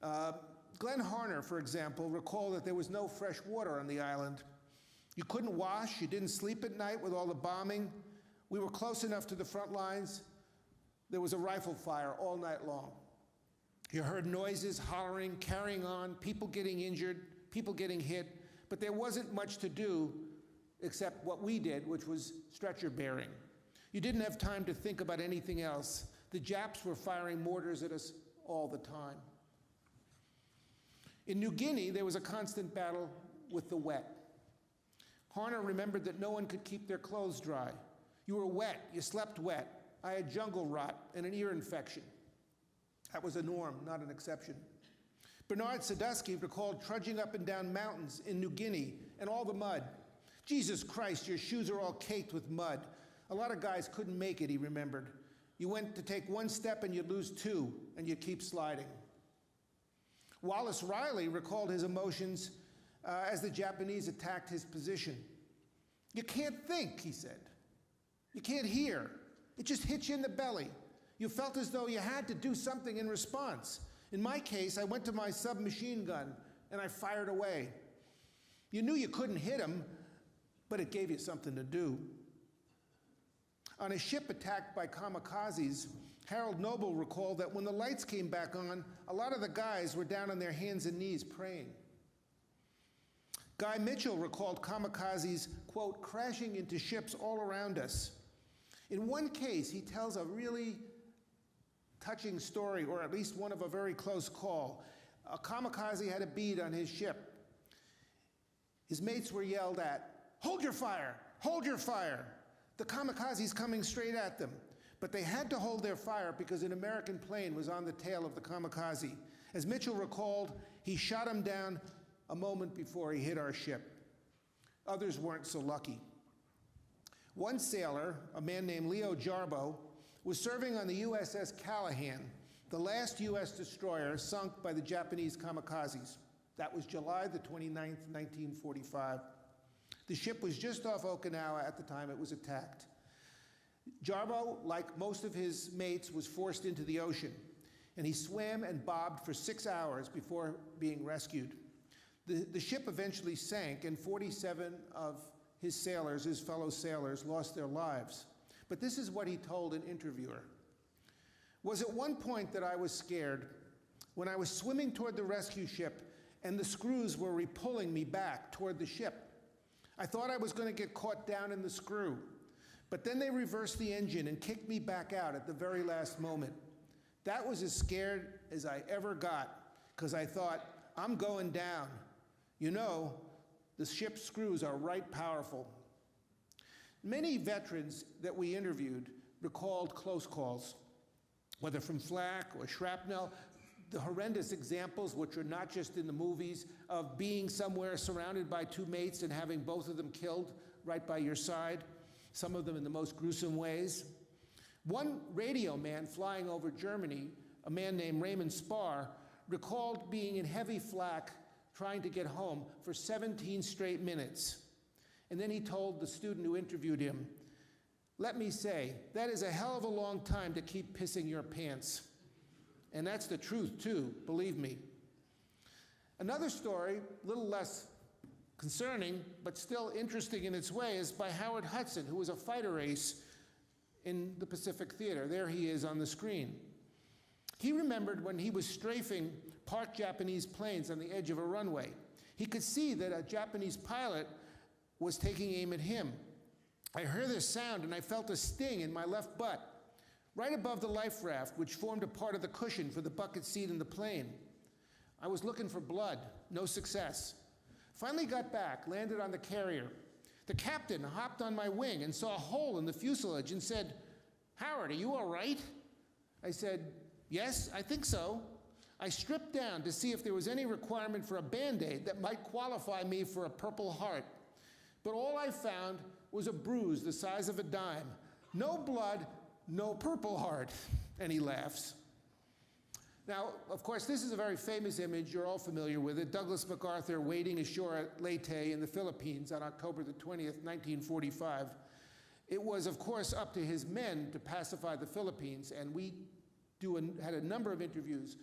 Glenn Harner, for example, recalled that there was no fresh water on the island. You couldn't wash, you didn't sleep at night with all the bombing. We were close enough to the front lines. There was a rifle fire all night long. You heard noises, hollering, carrying on, people getting injured, people getting hit, but there wasn't much to do except what we did, which was stretcher bearing. You didn't have time to think about anything else. The Japs were firing mortars at us all the time. In New Guinea, there was a constant battle with the wet. Harner remembered that no one could keep their clothes dry. You were wet, you slept wet. I had jungle rot and an ear infection. That was a norm, not an exception. Bernard Sadusky recalled trudging up and down mountains in New Guinea and all the mud. Jesus Christ, your shoes are all caked with mud. A lot of guys couldn't make it, he remembered. You went to take one step and you'd lose two, and you'd keep sliding. Wallace Riley recalled his emotions as the Japanese attacked his position. You can't think, he said. You can't hear. It just hits you in the belly. You felt as though you had to do something in response. In my case, I went to my submachine gun and I fired away. You knew you couldn't hit him, but it gave you something to do. On a ship attacked by kamikazes, Harold Noble recalled that when the lights came back on, a lot of the guys were down on their hands and knees praying. Guy Mitchell recalled kamikazes, quote, crashing into ships all around us. In one case, he tells a really touching story, or at least one of a very close call. A kamikaze had a bead on his ship. His mates were yelled at, "Hold your fire! Hold your fire!" The kamikaze's coming straight at them. But they had to hold their fire because an American plane was on the tail of the kamikaze. As Mitchell recalled, he shot him down a moment before he hit our ship. Others weren't so lucky. One sailor, a man named Leo Jarbo, was serving on the USS Callahan, the last U.S. destroyer sunk by the Japanese kamikazes. That was July the 29th, 1945. The ship was just off Okinawa at the time it was attacked. Jarbo, like most of his mates, was forced into the ocean, and he swam and bobbed for 6 hours before being rescued. The ship eventually sank, and 47 of his sailors, his fellow sailors, lost their lives. But this is what he told an interviewer. Was at one point that I was scared when I was swimming toward the rescue ship and the screws were repulling me back toward the ship. I thought I was going to get caught down in the screw, but then they reversed the engine and kicked me back out at the very last moment. That was as scared as I ever got, because I thought, I'm going down. You know, the ship's screws are right powerful. Many veterans that we interviewed recalled close calls, whether from flak or shrapnel, the horrendous examples, which are not just in the movies, of being somewhere surrounded by two mates and having both of them killed right by your side, some of them in the most gruesome ways. One radio man flying over Germany, a man named Raymond Spar, recalled being in heavy flak trying to get home for 17 straight minutes. And then he told the student who interviewed him, "Let me say, that is a hell of a long time to keep pissing your pants." And that's the truth too, believe me. Another story, a little less concerning, but still interesting in its way, is by Howard Hudson, who was a fighter ace in the Pacific Theater. There he is on the screen. He remembered when he was strafing parked Japanese planes on the edge of a runway. He could see that a Japanese pilot was taking aim at him. I heard this sound and I felt a sting in my left butt, right above the life raft, which formed a part of the cushion for the bucket seat in the plane. I was looking for blood, no success. Finally got back, landed on the carrier. The captain hopped on my wing and saw a hole in the fuselage and said, "Howard, are you all right?" I said, "Yes, I think so." I stripped down to see if there was any requirement for a Band-Aid that might qualify me for a Purple Heart. But all I found was a bruise the size of a dime. No blood, no Purple Heart. And he laughs. Now, of course, this is a very famous image. You're all familiar with it. Douglas MacArthur wading ashore at Leyte in the Philippines on October the 20th, 1945. It was, of course, up to his men to pacify the Philippines, and we had a number of interviews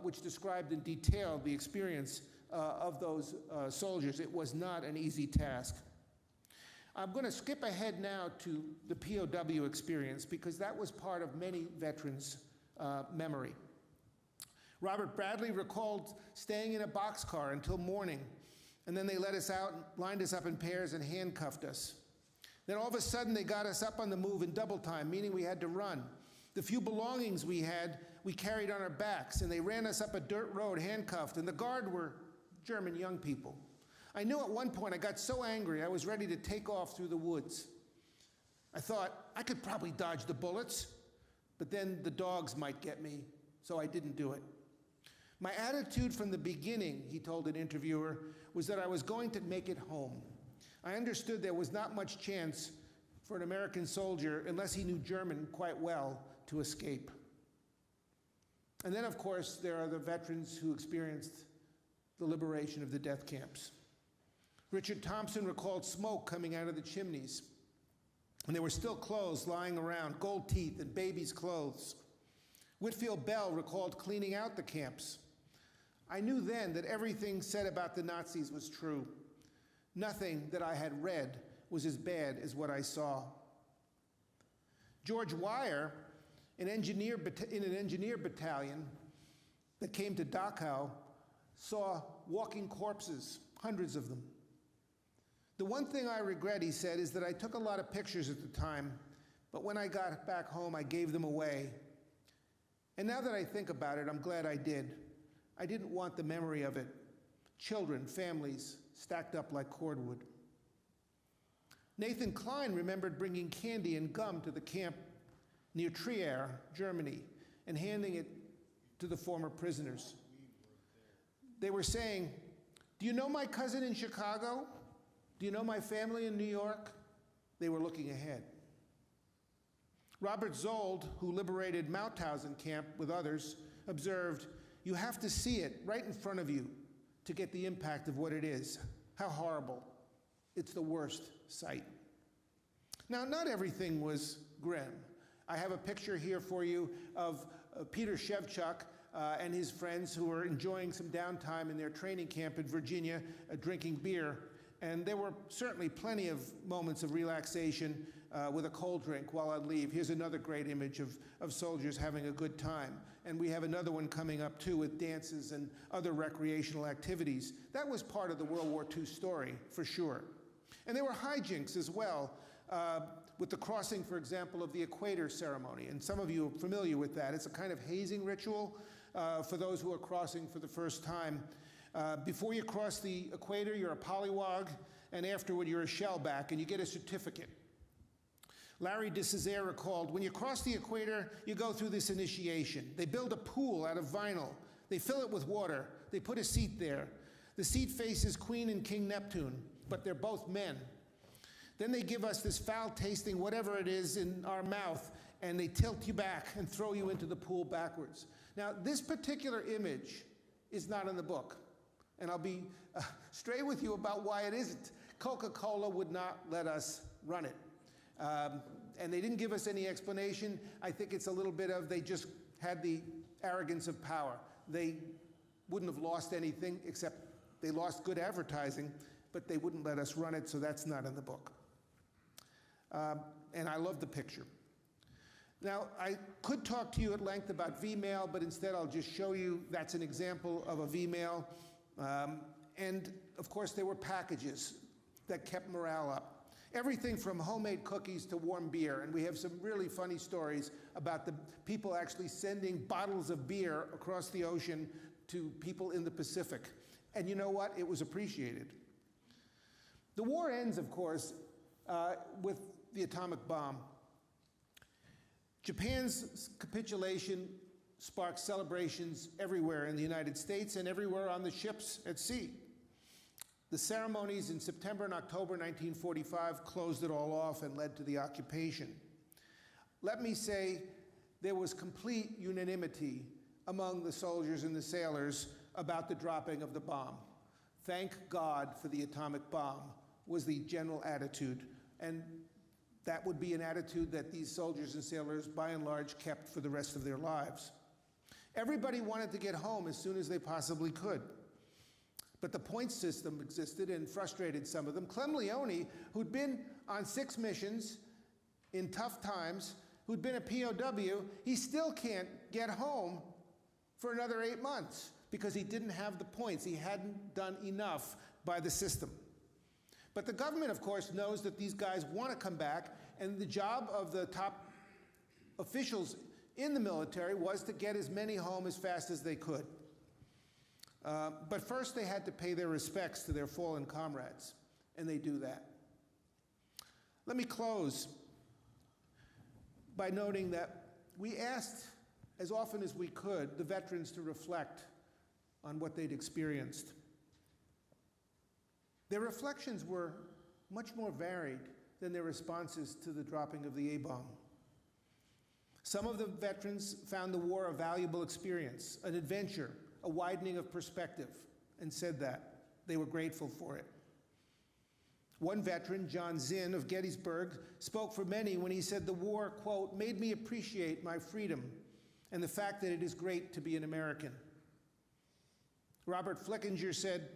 which described in detail the experience of those soldiers. It was not an easy task. I'm going to skip ahead now to the POW experience because that was part of many veterans' memory. Robert Bradley recalled staying in a boxcar until morning, and then they let us out, lined us up in pairs, and handcuffed us. Then all of a sudden they got us up on the move in double time, meaning we had to run. The few belongings we had, we carried on our backs, and they ran us up a dirt road handcuffed, and the guard were German young people. I knew at one point I got so angry I was ready to take off through the woods. I thought I could probably dodge the bullets, but then the dogs might get me, so I didn't do it. My attitude from the beginning, he told an interviewer, was that I was going to make it home. I understood there was not much chance for an American soldier, unless he knew German quite well, to escape. And then, of course, there are the veterans who experienced the liberation of the death camps. Richard Thompson recalled smoke coming out of the chimneys, and there were still clothes lying around, gold teeth and babies' clothes. Whitfield Bell recalled cleaning out the camps. I knew then that everything said about the Nazis was true. Nothing that I had read was as bad as what I saw. George Wire, in an engineer battalion that came to Dachau, saw walking corpses, hundreds of them. The one thing I regret, he said, is that I took a lot of pictures at the time, but when I got back home, I gave them away. And now that I think about it, I'm glad I did. I didn't want the memory of it. Children, families, stacked up like cordwood. Nathan Klein remembered bringing candy and gum to the camp near Trier, Germany, and handing it to the former prisoners. They were saying, "Do you know my cousin in Chicago? Do you know my family in New York?" They were looking ahead. Robert Zold, who liberated Mauthausen camp with others, observed, "You have to see it right in front of you to get the impact of what it is. How horrible. It's the worst sight." Now, not everything was grim. I have a picture here for you of Peter Shevchuk and his friends who were enjoying some downtime in their training camp in Virginia, drinking beer. And there were certainly plenty of moments of relaxation with a cold drink while on leave. Here's another great image of soldiers having a good time. And we have another one coming up, too, with dances and other recreational activities. That was part of the World War II story, for sure. And there were hijinks as well, with the crossing, for example, of the equator ceremony. And some of you are familiar with that. It's a kind of hazing ritual for those who are crossing for the first time. Before you cross the equator, you're a polywog, and afterward, you're a shellback, and you get a certificate. Larry de Césaire recalled, "When you cross the equator, you go through this initiation. They build a pool out of vinyl. They fill it with water. They put a seat there. The seat faces Queen and King Neptune, but they're both men. Then they give us this foul-tasting whatever it is in our mouth, and they tilt you back and throw you into the pool backwards." Now, this particular image is not in the book, and I'll be straight with you about why it isn't. Coca-Cola would not let us run it. And they didn't give us any explanation. I think it's a little bit of they just had the arrogance of power. They wouldn't have lost anything, except they lost good advertising, but they wouldn't let us run it, so that's not in the book. And I love the picture. Now, I could talk to you at length about V-mail, but instead I'll just show you that's an example of a V-mail. And, of course, there were packages that kept morale up. Everything from homemade cookies to warm beer, and we have some really funny stories about the people actually sending bottles of beer across the ocean to people in the Pacific. And you know what? It was appreciated. The war ends, of course, with the atomic bomb. Japan's capitulation sparked celebrations everywhere in the United States and everywhere on the ships at sea. The ceremonies in September and October 1945 closed it all off and led to the occupation. Let me say there was complete unanimity among the soldiers and the sailors about the dropping of the bomb. Thank God for the atomic bomb was the general attitude, and that would be an attitude that these soldiers and sailors, by and large, kept for the rest of their lives. Everybody wanted to get home as soon as they possibly could. But the point system existed and frustrated some of them. Clem Leone, who'd been on 6 missions in tough times, who'd been a POW, he still can't get home for another 8 months because he didn't have the points. He hadn't done enough by the system. But the government, of course, knows that these guys want to come back, and the job of the top officials in the military was to get as many home as fast as they could. But first they had to pay their respects to their fallen comrades, and they do that. Let me close by noting that we asked as often as we could, the veterans to reflect on what they'd experienced. Their reflections were much more varied than their responses to the dropping of the A-bomb. Some of the veterans found the war a valuable experience, an adventure, a widening of perspective, and said that. They were grateful for it. One veteran, John Zinn of Gettysburg, spoke for many when he said the war, quote, made me appreciate my freedom and the fact that it is great to be an American. Robert Flickinger said,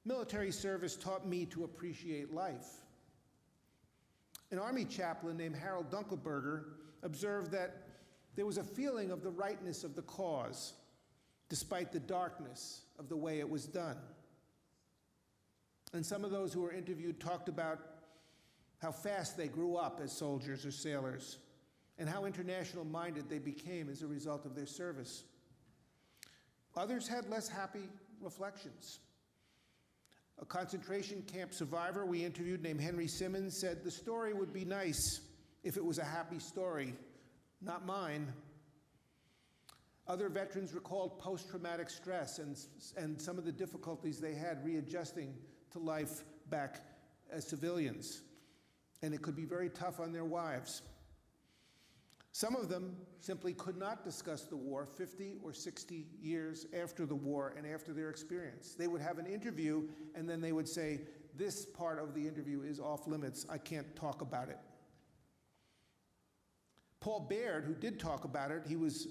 military service taught me to appreciate life. An Army chaplain named Harold Dunkelberger observed that there was a feeling of the rightness of the cause, despite the darkness of the way it was done. And some of those who were interviewed talked about how fast they grew up as soldiers or sailors, and how international minded they became as a result of their service. Others had less happy reflections. A concentration camp survivor we interviewed named Henry Simmons said, the story would be nice if it was a happy story, not mine. Other veterans recalled post-traumatic stress and some of the difficulties they had readjusting to life back as civilians. And it could be very tough on their wives. Some of them simply could not discuss the war 50 or 60 years after the war and after their experience. They would have an interview and then they would say, this part of the interview is off limits, I can't talk about it. Paul Baird, who did talk about it, he was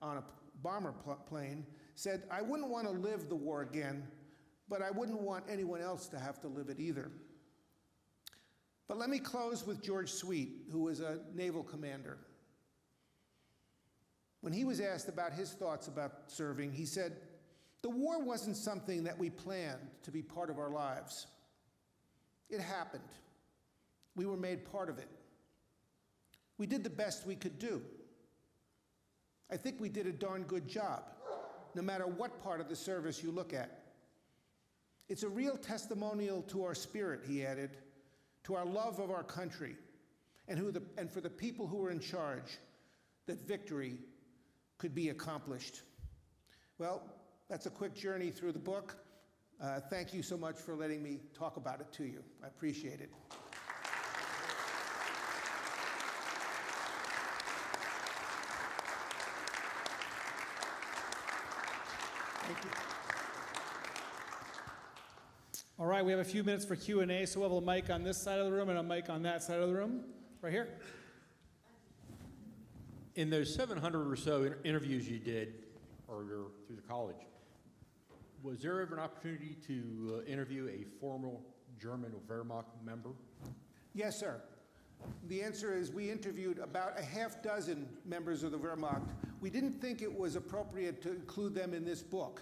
on a bomber plane, said, I wouldn't want to live the war again, but I wouldn't want anyone else to have to live it either. But let me close with George Sweet, who was a naval commander. When he was asked about his thoughts about serving, he said, the war wasn't something that we planned to be part of our lives. It happened. We were made part of it. We did the best we could do. I think we did a darn good job, no matter what part of the service you look at. It's a real testimonial to our spirit, he added, to our love of our country, and for the people who were in charge, that victory could be accomplished. Well, that's a quick journey through the book. Thank you so much for letting me talk about it to you. I appreciate it. Thank you. All right, we have a few minutes for Q&A, so we'll have a mic on this side of the room and a mic on that side of the room. Right here. In those 700 or so interviews you did, or through the college, was there ever an opportunity to interview a former German Wehrmacht member? Yes, sir. The answer is we interviewed about a half dozen members of the Wehrmacht. We didn't think it was appropriate to include them in this book,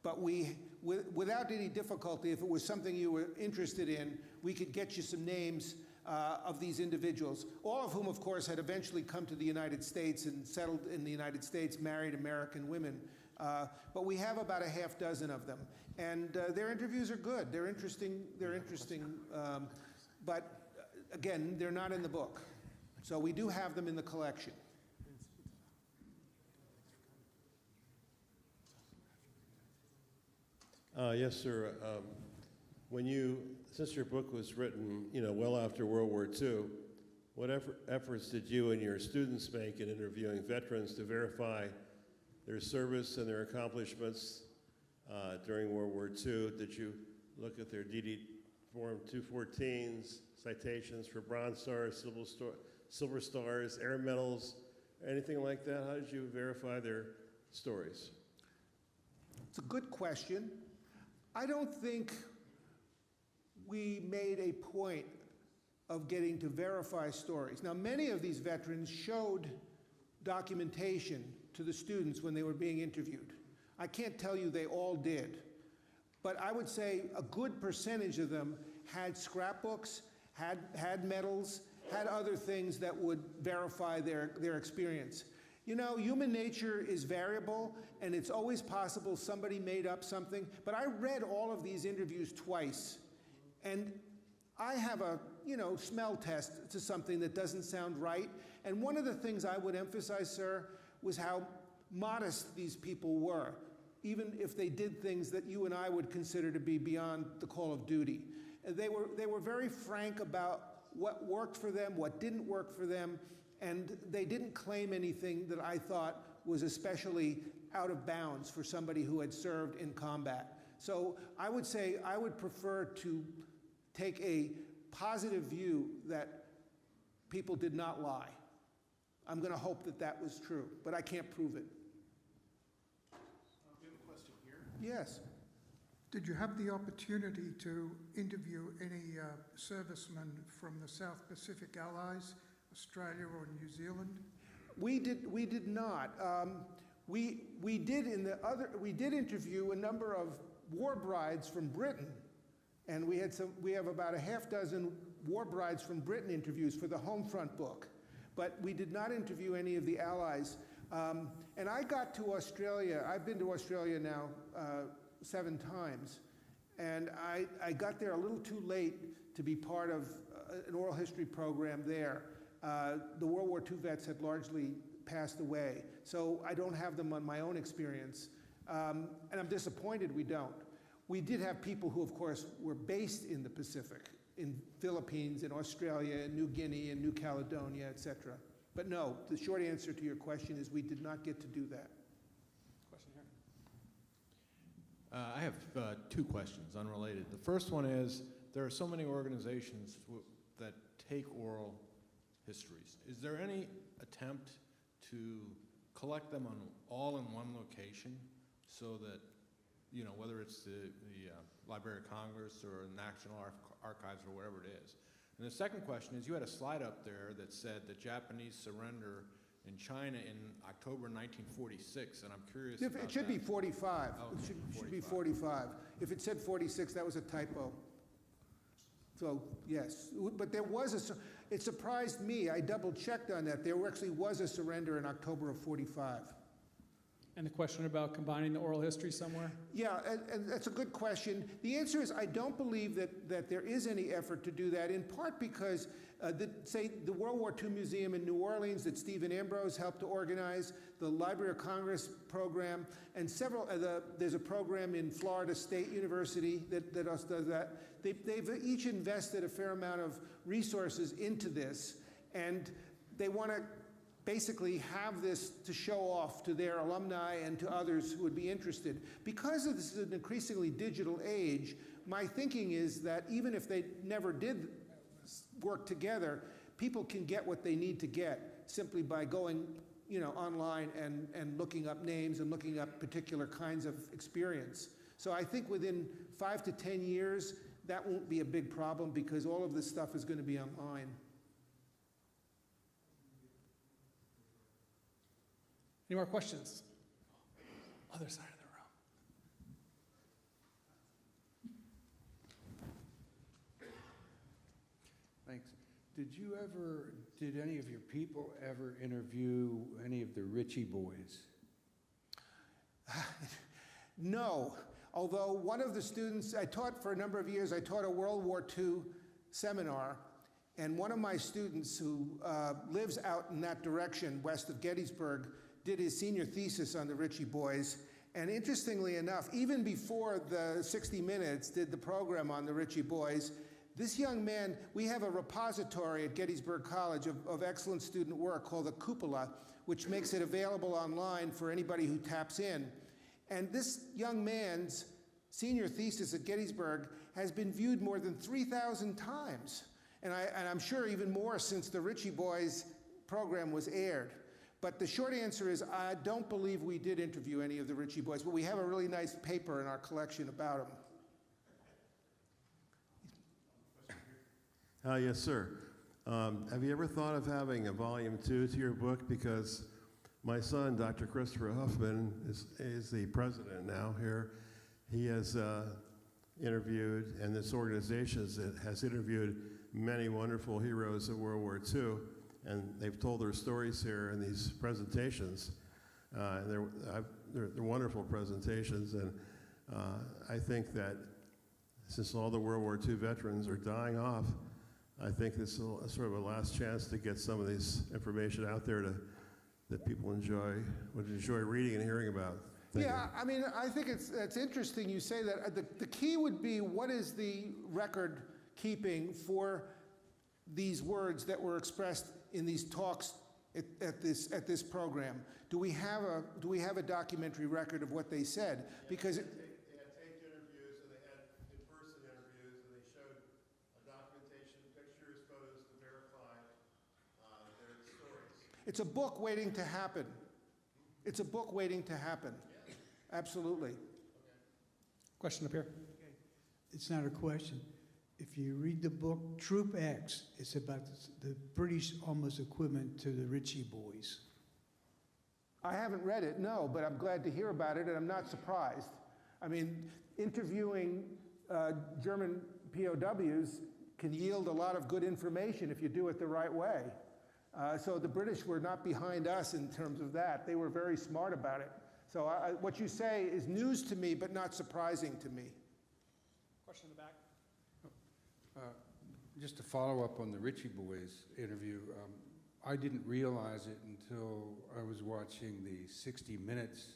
but without any difficulty, if it was something you were interested in, we could get you some names of these individuals, all of whom, of course, had eventually come to the United States and settled in the United States, married American women. But we have about a half dozen of them. And their interviews are good. They're interesting, but again, they're not in the book. So we do have them in the collection. Yes, sir. Since your book was written, well after World War II, what efforts did you and your students make in interviewing veterans to verify their service and their accomplishments during World War II? Did you look at their DD Form 214s, citations for Bronze Stars, Silver Stars, Air Medals, anything like that? How did you verify their stories? It's a good question. I don't think we made a point of getting to verify stories. Now, many of these veterans showed documentation to the students when they were being interviewed. I can't tell you they all did, but I would say a good percentage of them had scrapbooks, had medals, had other things that would verify their experience. Human nature is variable, and it's always possible somebody made up something, but I read all of these interviews twice, and I have a, smell test to something that doesn't sound right, and one of the things I would emphasize, sir, was how modest these people were, even if they did things that you and I would consider to be beyond the call of duty. And they were very frank about what worked for them, what didn't work for them, and they didn't claim anything that I thought was especially out of bounds for somebody who had served in combat. So I would say I would prefer to take a positive view that people did not lie. I'm going to hope that that was true, but I can't prove it. We have a question here. Yes. Did you have the opportunity to interview any servicemen from the South Pacific Allies, Australia or New Zealand? We did not. We did interview a number of war brides from Britain, and we have about a half dozen war brides from Britain interviews for the Homefront book, but we did not interview any of the Allies. And I got to Australia. I've been to Australia now 7 times, and I got there a little too late to be part of an oral history program there. The World War II vets had largely passed away, so I don't have them on my own experience, and I'm disappointed we don't. We did have people who, of course, were based in the Pacific, in Philippines, in Australia, in New Guinea, in New Caledonia, etc. But no, the short answer to your question is we did not get to do that. Question here. I have 2 questions, unrelated. The first one is, there are so many organizations that take oral histories. Is there any attempt to collect them all in one location so that, you know, whether it's the Library of Congress or National Archives or whatever it is? And the second question is, you had a slide up there that said the Japanese surrender in China in October 1946, and I'm curious about It should be 45. Oh, It should be 45. 45. If it said 46, that was a typo. So, yes. But there was it surprised me. I double-checked on that. There actually was a surrender in October of 45. And the question about combining the oral history somewhere? Yeah, and that's a good question. The answer is I don't believe that there is any effort to do that, in part because, say, the World War II Museum in New Orleans that Stephen Ambrose helped to organize, the Library of Congress program, and there's a program in Florida State University that does that. They've each invested a fair amount of resources into this, and they want to basically have this to show off to their alumni and to others who would be interested. Because this is an increasingly digital age, my thinking is that even if they never did work together, people can get what they need to get simply by going, you know, online and looking up names and looking up particular kinds of experience. So I think within 5 to 10 years, that won't be a big problem because all of this stuff is going to be online. Any more questions? Other side of the room. Thanks. Did any of your people ever interview any of the Ritchie boys? No, although one of the students, I taught for a number of years, I taught a World War II seminar, and one of my students who lives out in that direction, west of Gettysburg, did his senior thesis on the Ritchie boys. And interestingly enough, even before the 60 Minutes did the program on the Ritchie boys, this young man, we have a repository at Gettysburg College of excellent student work called the Cupola, which makes it available online for anybody who taps in. And this young man's senior thesis at Gettysburg has been viewed more than 3,000 times. And I'm sure even more since the Ritchie boys program was aired. But the short answer is I don't believe we did interview any of the Ritchie boys, but we have a really nice paper in our collection about them. Yes, sir. Have you ever thought of having a volume 2 to your book? Because my son, Dr. Christopher Huffman, is the president now here. He has interviewed, and this organization has interviewed many wonderful heroes of World War II, and they've told their stories here in these presentations. And they're wonderful presentations, and I think that since all the World War II veterans are dying off, I think this is sort of a last chance to get some of this information out there that people would enjoy reading and hearing about. Thank you. Yeah, I mean, I think it's interesting you say that. The key would be, what is the record keeping for these words that were expressed in these talks at this program? Do we have a documentary record of what they said? Because they had taped interviews and they had in-person interviews, and they showed documentation, pictures, photos to verify their stories. it's a book waiting to happen. It's a book waiting to happen. Absolutely. Question up here. It's not a question. If you read the book Troop X, it's about the British almost equivalent to the Ritchie Boys. I haven't read it, no, but I'm glad to hear about it, and I'm not surprised. I mean, interviewing German POWs can yield a lot of good information if you do it the right way. So the British were not behind us in terms of that. They were very smart about it. So what you say is news to me, but not surprising to me. Question in the back. Just to follow up on the Ritchie Boys interview, I didn't realize it until I was watching the 60 Minutes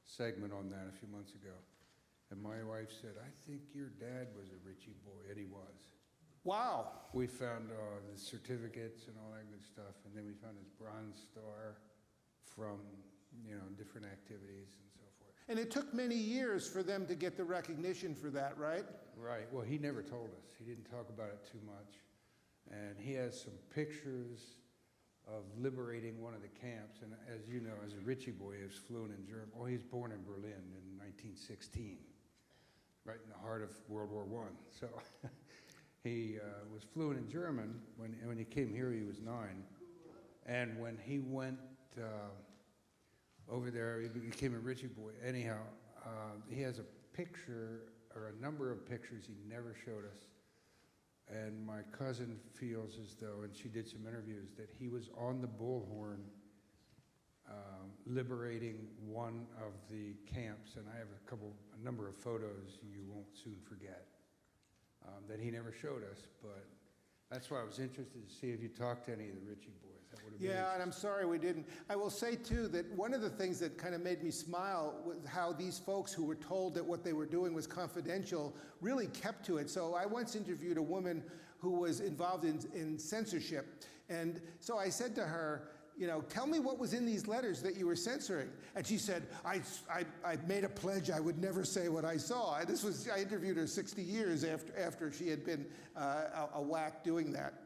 segment on that a few months ago. And my wife said, "I think your dad was a Ritchie boy," and he was. Wow. We found the certificates and all that good stuff, and then we found his Bronze Star from, different activities and so forth. And it took many years for them to get the recognition for that, right? Right. Well, he never told us. He didn't talk about it too much. And he has some pictures of liberating one of the camps. And as you know, as a Ritchie boy, he was fluent in German. Well, he was born in Berlin in 1916, right in the heart of World War I. So he was fluent in German. When he came here, he was 9. And when he went over there, he became a Ritchie boy. Anyhow, he has a picture, or a number of pictures he never showed us. And my cousin feels as though, and she did some interviews, that he was on the bullhorn liberating one of the camps. And I have a number of photos you won't soon forget that he never showed us. But that's why I was interested to see if you talked to any of the Ritchie boys. That would have been Yeah, and I'm sorry we didn't. I will say, too, that one of the things that kind of made me smile was how these folks who were told that what they were doing was confidential really kept to it. So I once interviewed a woman who was involved in censorship. And so I said to her, tell me what was in these letters that you were censoring. And she said, I made a pledge I would never say what I saw. I interviewed her 60 years after she had been a whack doing that.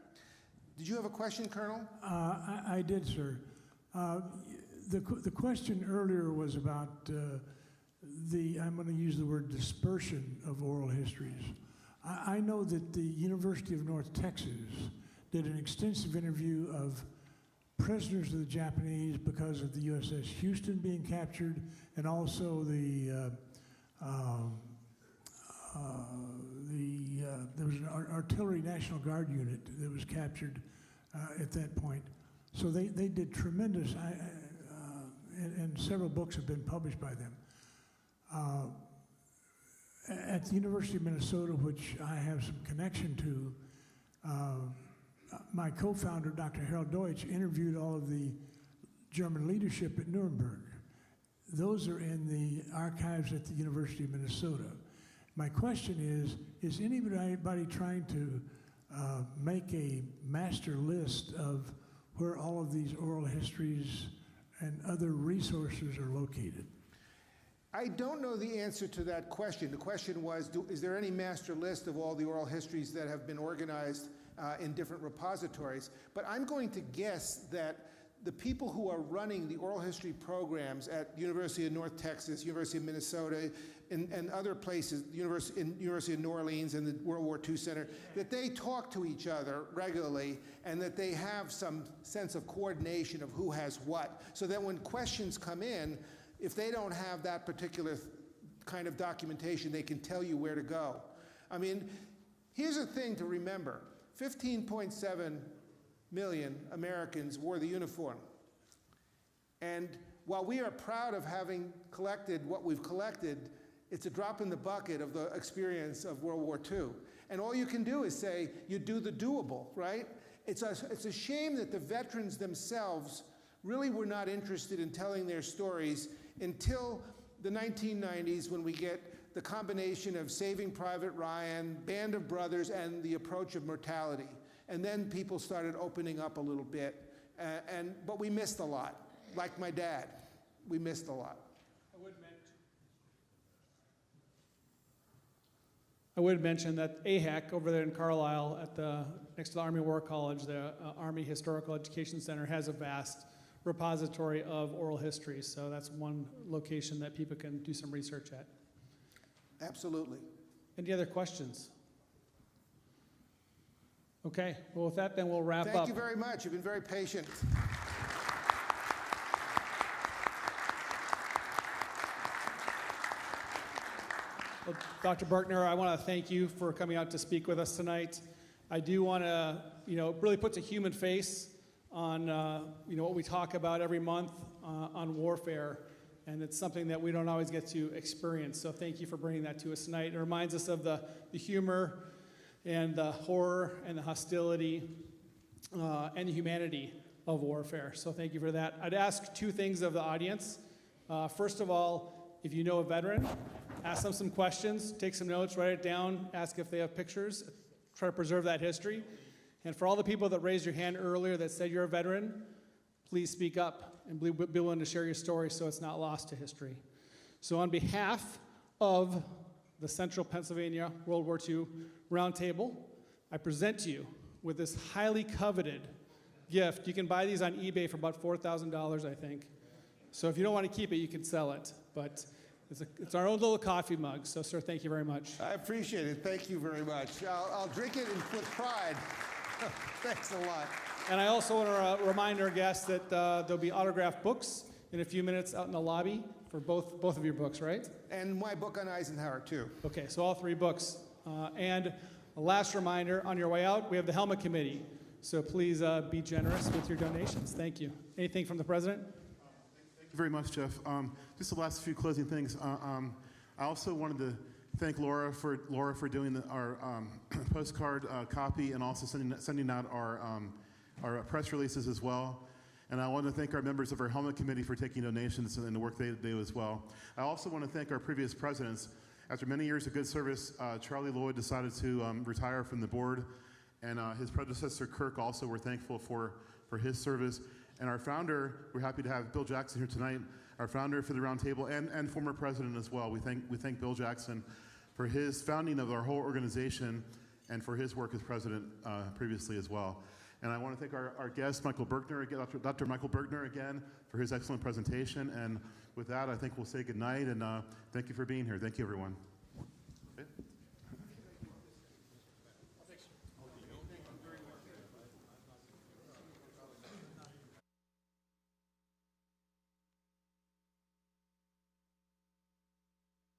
Did you have a question, Colonel? I did, sir. The question earlier was about I'm going to use the word dispersion of oral histories. I know that the University of North Texas did an extensive interview of prisoners of the Japanese because of the USS Houston being captured, and also there was an artillery National Guard unit that was captured at that point. So they did tremendous, and several books have been published by them. At the University of Minnesota, which I have some connection to, my co-founder, Dr. Harold Deutsch, interviewed all of the German leadership at Nuremberg. Those are in the archives at the University of Minnesota. My question is anybody trying to make a master list of where all of these oral histories and other resources are located? I don't know the answer to that question. The question was, is there any master list of all the oral histories that have been organized in different repositories? But I'm going to guess that the people who are running the oral history programs at University of North Texas, University of Minnesota, and other places, University of New Orleans and the World War II Center, that they talk to each other regularly and that they have some sense of coordination of who has what, so that when questions come in, if they don't have that particular kind of documentation, they can tell you where to go. I mean, here's a thing to remember. 15.7 million Americans wore the uniform. And while we are proud of having collected what we've collected, it's a drop in the bucket of the experience of World War II. And all you can do is say, you do the doable, right? It's a shame that the veterans themselves really were not interested in telling their stories until the 1990s, when we get the combination of Saving Private Ryan, Band of Brothers, and The Approach of Mortality. And then people started opening up a little bit. But we missed a lot. Like my dad, we missed a lot. I would mention that AHAC over there in Carlisle, next to the Army War College, the Army Historical Education Center, has a vast repository of oral history. So that's one location that people can do some research at. Absolutely. Any other questions? Okay, well, with that, then we'll wrap up. Thank you very much. You've been very patient. Well, Dr. Birkner, I want to thank you for coming out to speak with us tonight. I do want to, really put a human face on, what we talk about every month on warfare, and it's something that we don't always get to experience. So thank you for bringing that to us tonight. It reminds us of the humor and the horror and the hostility and the humanity of warfare. So thank you for that. I'd ask two things of the audience. First of all, if you know a veteran, ask them some questions, take some notes, write it down, ask if they have pictures, try to preserve that history. And for all the people that raised your hand earlier that said you're a veteran, please speak up and be willing to share your story so it's not lost to history. So on behalf of the Central Pennsylvania World War II Roundtable, I present to you with this highly coveted gift. You can buy these on eBay for about $4,000, I think. So if you don't want to keep it, you can sell it. But it's our own little coffee mug. So, sir, thank you very much. I appreciate it. Thank you very much. I'll drink it with pride. Thanks a lot. And I also want to remind our guests that there'll be autographed books in a few minutes out in the lobby for both of your books, right? And my book on Eisenhower, too. Okay, so all three books. And a last reminder, on your way out, we have the Helmet Committee. So please be generous with your donations. Thank you. Anything from the President? Thank you very much, Jeff. Just the last few closing things. I also wanted to thank Laura for doing our postcard copy and also sending out our press releases as well. And I want to thank our members of our Helmet Committee for taking donations and the work they do as well. I also want to thank our previous presidents. After many years of good service, Charlie Lloyd decided to retire from the board, and his predecessor, Kirk, also we're thankful for his service. And our founder, we're happy to have Bill Jackson here tonight, our founder for the Roundtable and former president as well. We thank Bill Jackson for his founding of our whole organization and for his work as president previously as well. And I want to thank our guest, Michael Birkner, Dr. Michael Birkner, again, for his excellent presentation. And with that, I think we'll say good night, and thank you for being here. Thank you, everyone.